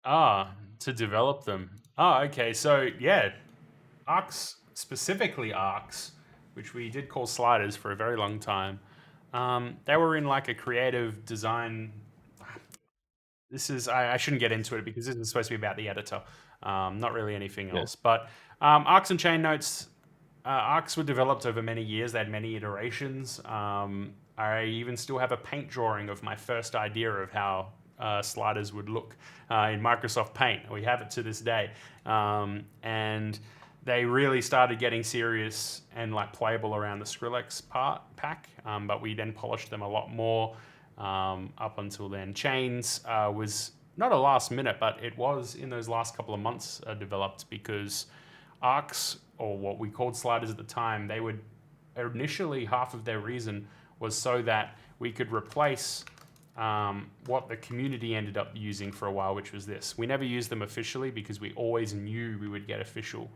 To develop them. Okay. So yeah, arcs, specifically arcs, which we did call sliders for a very long time. They were in like a creative design. This is, I shouldn't get into it because this is supposed to be about the editor, not really anything else. But arcs and chain notes, arcs were developed over many years. They had many iterations. I even still have a paint drawing of my first idea of how sliders would look in Microsoft Paint. We have it to this day. And they really started getting serious and like playable around the Skrillex pack, but we then polished them a lot more up until then. Chains was not a last minute, but it was in those last couple of months developed because arcs, or what we called sliders at the time, they would initially, half of their reason was so that we could replace what the community ended up using for a while, which was this. We never used them officially because we always knew we would get official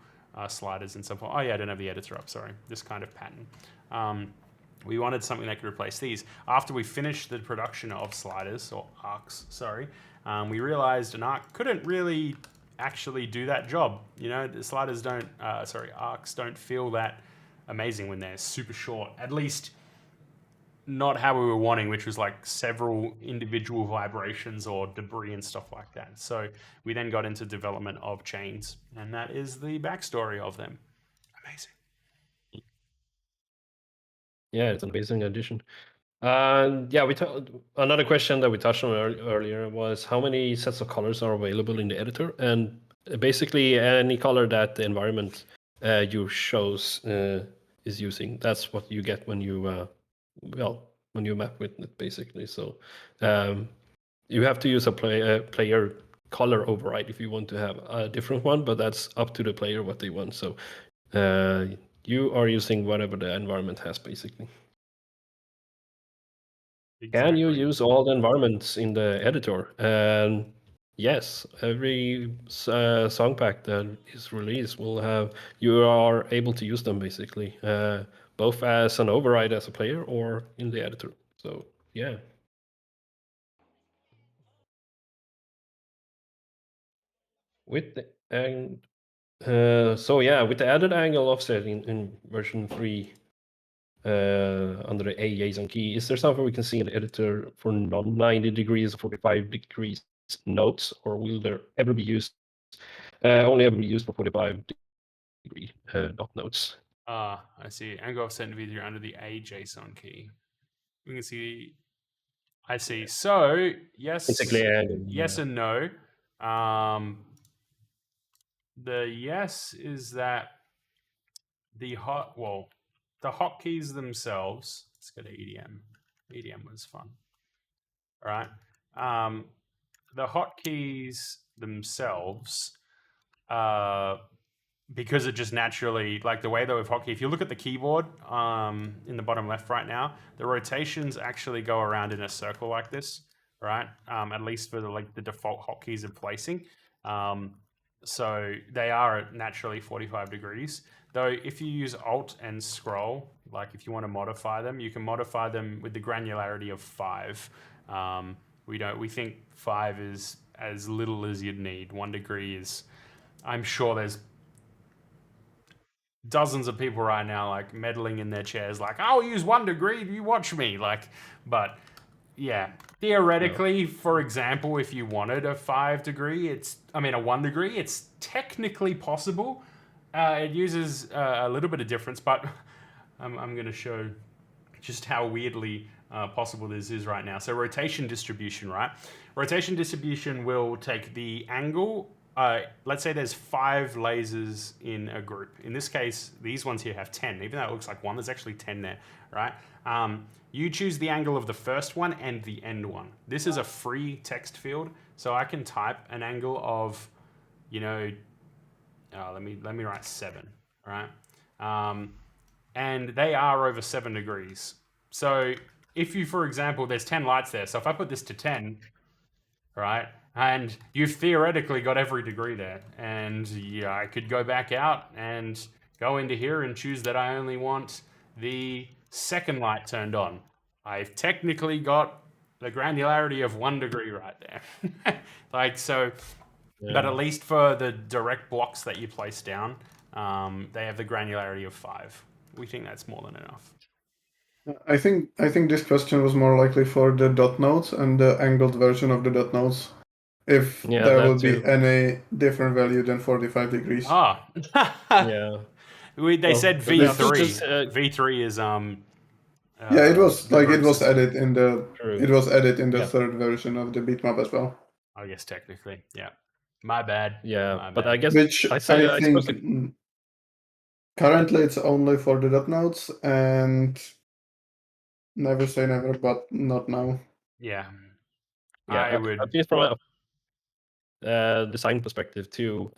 sliders and stuff. Oh yeah, I don't have the editor up, sorry. This kind of pattern. We wanted something that could replace these. After we finished the production of sliders, or arcs, sorry, we realized an arc couldn't really actually do that job. You know, the sliders don't, arcs don't feel that amazing when they're super short. At least not how we were wanting, which was like several individual vibrations or debris and stuff like that. So we then got into development of chains, and that is the backstory of them. Amazing. Yeah, it's an amazing addition. Yeah, another question that we touched on earlier was how many sets of colors are available in the editor, and basically any color that the environment you shows is using. That's what you get when you when you map with it, basically. So you have to use a player color override if you want to have a different one, but that's up to the player what they want. So you are using whatever the environment has, basically. Exactly. Can you use all the environments in the editor? And yes, every song pack that is released will have, you are able to use them basically, both as an override as a player or in the editor. So yeah. And So yeah, with the added angle offset in version 3 under the AJSON key, is there something we can see in the editor for non-90 degrees or 45 degrees nodes, or will there ever be used only ever be used for 45 degree dot nodes? I see. Angle offset in V3 under the AJSON key. We can see. I see. So yes, Basically, yes and no. The yes is that the hotkeys themselves. Let's go to EDM. EDM was fun. All right. The hotkeys themselves, because it just naturally, like the way that with hotkey, if you look at the keyboard in the bottom left right now, the rotations actually go around in a circle like this, right? At least for the default hotkeys of placing. So they are naturally 45 degrees. Though if you use Alt and Scroll, like if you want to modify them, you can modify them with the granularity of 5. We think 5 is as little as you'd need. 1 degree is, I'm sure there's dozens of people right now like meddling in their chairs like, I'll use 1 degree, you watch me. But yeah, theoretically, for example, if you wanted a 5 degree, a 1 degree, it's technically possible. It uses a little bit of difference, but I'm going to show just how weirdly possible this is right now. So rotation distribution, right? Rotation distribution will take the angle. Let's say there's 5 lasers in a group. In this case, these ones here have 10. Even though it looks like 1, there's actually 10 there, right? You choose the angle of the first one and the end one. This is a free text field, so I can type an angle of, let me write 7, right? And they are over 7 degrees. So if you, for example, there's 10 lights there. So if I put this to 10, right? And you've theoretically got every degree there. And yeah, I could go back out and go into here and choose that I only want the second light turned on. I've technically got the granularity of 1 degree right there. But at least for the direct blocks that you place down, they have the granularity of 5. We think that's more than enough. I think this question was more likely for the dot nodes and the angled version of the dot nodes. If there will be any different value than 45 degrees. Ah. Yeah. They said V3. V3 is yeah, it was added in the third version of the bitmap as well. I guess technically, yeah. My bad. Yeah, My but bad. I guess which I think currently it's only for the dot nodes, and never say never, but not now. Yeah. Yeah, I would. At least from a design perspective too.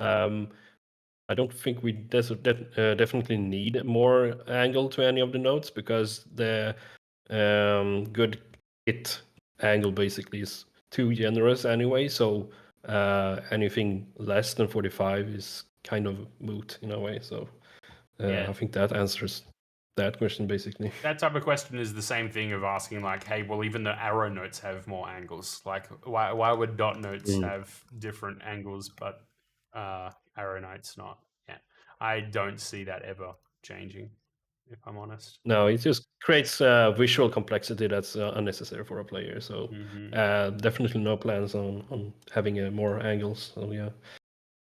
I don't think we definitely need more angle to any of the nodes, because the good hit angle basically is too generous anyway. So anything less than 45 is kind of moot in a way. So I think that answers that question basically. That type of question is the same thing of asking like, hey, well, even the arrow notes have more angles. Like, why would dot notes have different angles, but arrow notes not? Yeah, I don't see that ever changing, if I'm honest. No, it just creates visual complexity that's unnecessary for a player. So definitely no plans on having more angles. So yeah.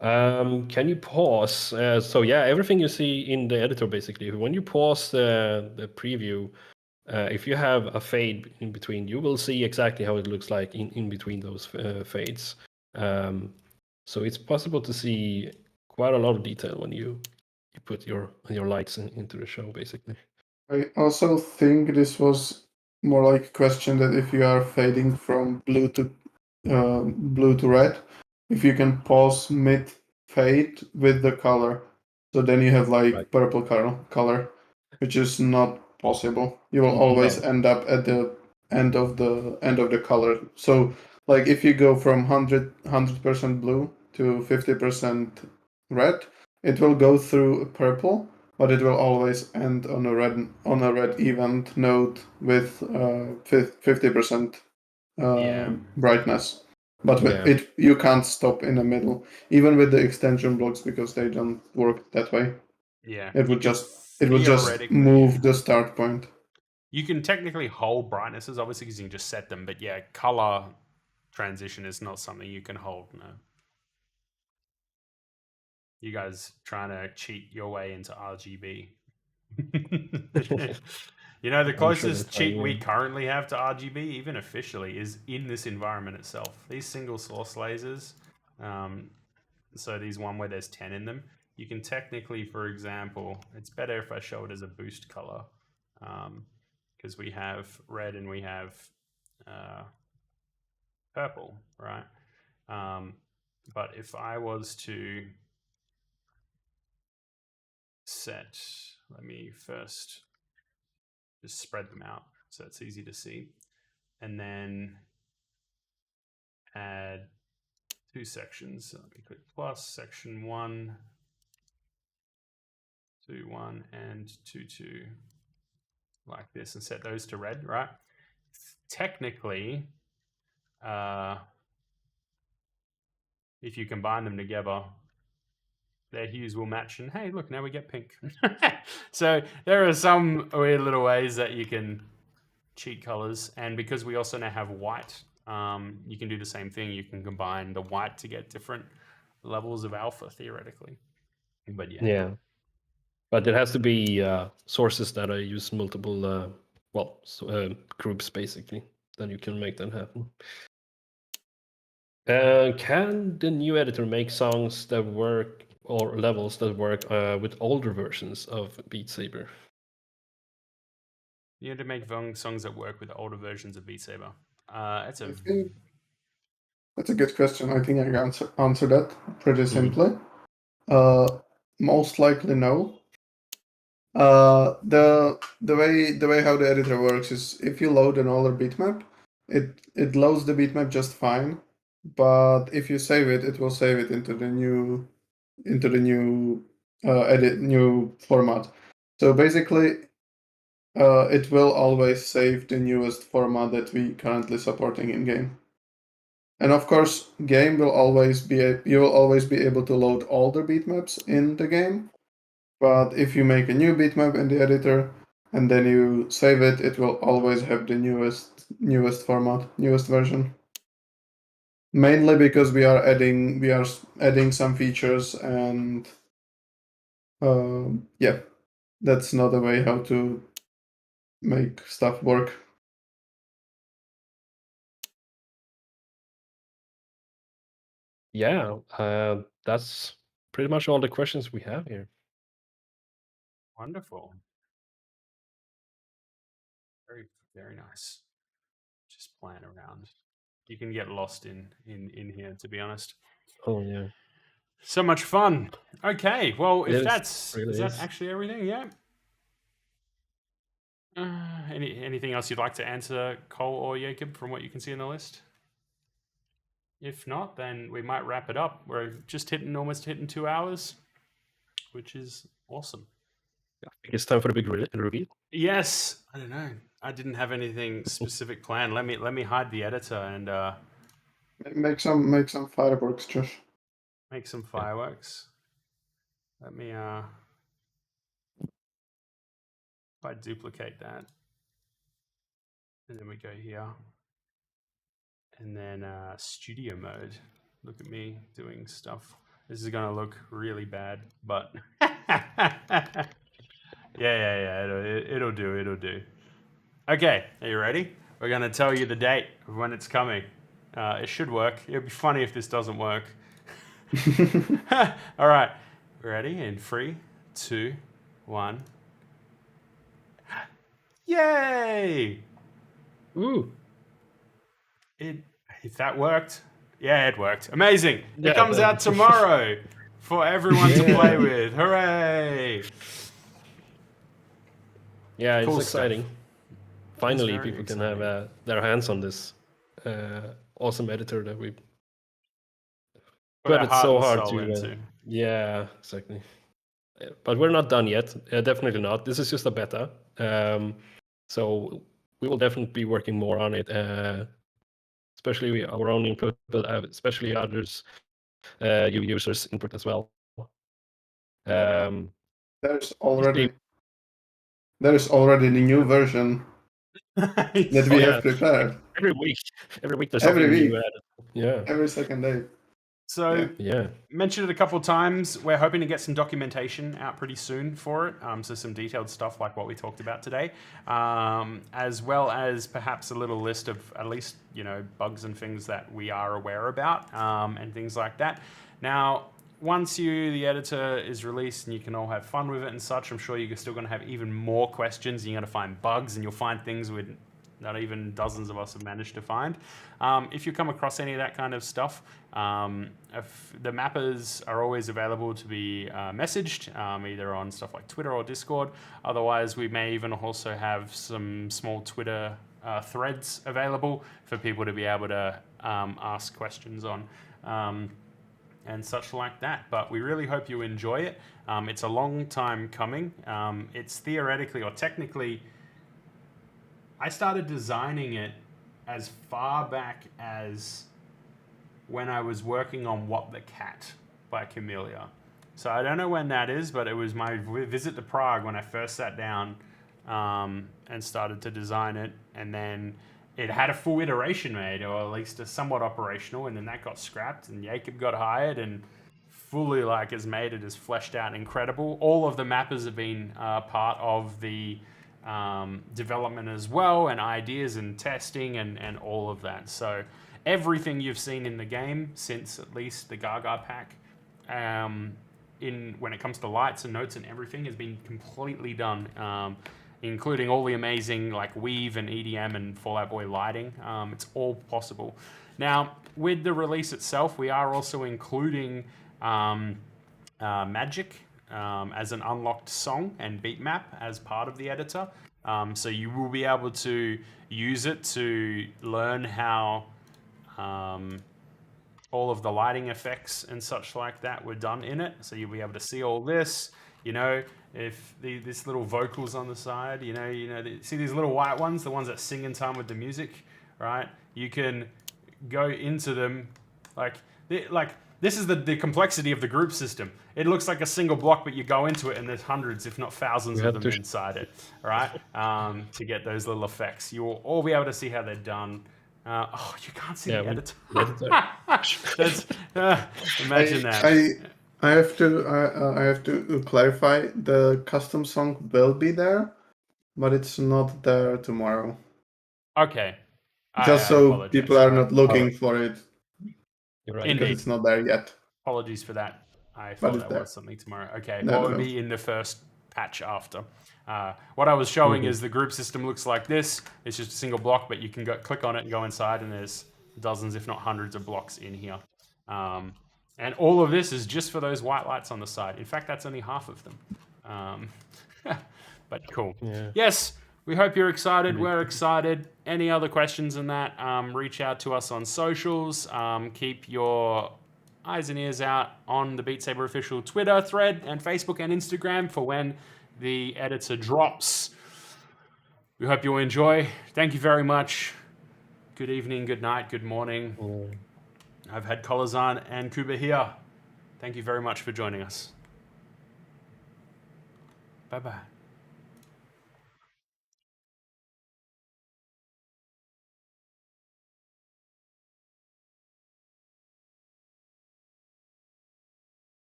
Can you pause? So yeah, everything you see in the editor basically, when you pause the preview, if you have a fade in between, you will see exactly how it looks like in between those fades. So it's possible to see quite a lot of detail when you put your lights into the show basically. I also think this was more like a question that if you are fading from blue to red, if you can pause mid fade with the color, so then you have like purple color, which is not possible. You will always end up at the end of the color. So like if you go from 100% blue to 50% red, it will go through purple, but it will always end on a red event node with 50% brightness. But Yeah. you can't stop in the middle, even with the extension blocks, because they don't work that way. Yeah. It You would can just move the start point. You can technically hold brightnesses, obviously, because you can just set them. But yeah, color transition is not something you can hold. No. You guys trying to cheat your way into RGB? You know, the I'm sure closest that's cheat fine, we yeah. currently have to RGB, even officially, is in this environment itself. These single source lasers, so these one where there's 10 in them, you can technically, for example, it's better if I show it as a boost color, because we have red and we have purple, right? But if I was to set, let me first just spread them out so it's easy to see, and then add two sections. So let me click plus, section 1, 2, 1, and 2, 2, like this, and set those to red, right? Technically, if you combine them together, their hues will match, and hey, look, now we get pink. So there are some weird little ways that you can cheat colors, and because we also now have white, you can do the same thing. You can combine the white to get different levels of alpha, theoretically. But yeah. Yeah. But it has to be sources that use multiple, groups, basically. Then you can make that happen. Can the new editor make songs that work, or levels that work with older versions of Beat Saber? You need to make songs that work with older versions of Beat Saber. That's I think that's a good question. I think I can answer that pretty simply. Most likely no. The way how the editor works is if you load an older bitmap, it loads the bitmap just fine, but if you save it, it will save it into the new new format. So basically, it will always save the newest format that we currently supporting in game. And of course, game will always be you will always be able to load older bitmaps in the game. But if you make a new bitmap in the editor and then you save it, it will always have the newest format, newest version. Mainly because we are adding some features, and yeah, that's not a way how to make stuff work. Yeah, that's pretty much all the questions we have here. wonderful. Very, very nice. Just playing around. You can get lost in here, to be honest. Oh yeah, So much fun. Okay, well, if really is that is. actually everything? Yeah. Anything else you'd like to answer, Cole or Jacob, from what you can see in the list? If not, then we might wrap it up. We're just almost hitting 2 hours, which is awesome. I think it's time for the big reveal. Yes, I don't know. I didn't have anything specific planned. Let me hide the editor and Make some fireworks, Josh. make some fireworks. Let me if I duplicate that, and then we go here, and then studio mode. Look at me doing stuff. This is gonna look really bad, but yeah. It'll do. Okay, are you ready? We're gonna tell you the date of when it's coming. It should work. It'd be funny if this doesn't work. All right, ready? In 3, 2, 1. Yay! Ooh. If that worked, yeah, it worked. Amazing! Yeah, it comes out tomorrow for everyone to play with. Hooray! Yeah, Cool it's exciting. stuff. Finally, very people can exciting. have their hands on this awesome editor that we. Put our But it's heart so and hard soul to. into. Yeah, exactly. But we're not done yet. Definitely not. This is just a beta. So we will definitely be working more on it. especially our own input, but especially others, users' input as well. There's already the new version that we have prepared. Every week there's Every something week. new added. Yeah. Every second day. So Yeah. mentioned it a couple of times. We're hoping to get some documentation out pretty soon for it. So some detailed stuff like what we talked about today, as well as perhaps a little list of at least, bugs and things that we are aware about, and things like that. Now, once the editor is released and you can all have fun with it and such, I'm sure you're still going to have even more questions. You're going to find bugs and you'll find things with not even dozens of us have managed to find. If you come across any of that kind of stuff, if the mappers are always available to be messaged, either on stuff like Twitter or Discord. Otherwise, we may even also have some small Twitter threads available for people to be able to ask questions on. And such like that. But we really hope you enjoy it. It's a long time coming. It's theoretically or technically, I started designing it as far back as when I was working on What the Cat by Camellia. So I don't know when that is, but it was my visit to Prague when I first sat down and started to design it. And then it had a full iteration made, or at least a somewhat operational, and then that got scrapped and Jacob got hired and fully has made it as fleshed out and incredible. All of the mappers have been part of the development as well, and ideas and testing and all of that. So everything you've seen in the game since at least the Gaga pack, when it comes to lights and notes and everything, has been completely done, including all the amazing weave and EDM and Fall Out Boy lighting. It's all possible. Now, with the release itself, we are also including Magic as an unlocked song and beat map as part of the editor. So you will be able to use it to learn how all of the lighting effects and such like that were done in it. So you'll be able to see all this. If this little vocals on the side, see these little white ones, the ones that sing in time with the music, right? You can go into them this is the complexity of the group system. It looks like a single block, but you go into it and there's hundreds, if not thousands of them inside it, right? To get those little effects. You will all be able to see how they're done. You can't see the editor. That's, imagine that. I have to clarify. The custom song will be there, but it's not there tomorrow. Okay. Just so people are not looking for it. You're right. Because it's not there yet. Apologies for that. I thought that was something tomorrow. Okay. No, it'll be in the first patch after. What I was showing is the group system looks like this. It's just a single block, but you can click on it and go inside, and there's dozens, if not hundreds, of blocks in here. And all of this is just for those white lights on the side. In fact, that's only half of them. But cool. Yeah. Yes, we hope you're excited. We're excited. Any other questions on that, reach out to us on socials. Keep your eyes and ears out on the Beat Saber official Twitter thread and Facebook and Instagram for when the editor drops. We hope you enjoy. Thank you very much. Good evening, good night, good morning. I've had Kolezan and Kuba here. Thank you very much for joining us. Bye-bye.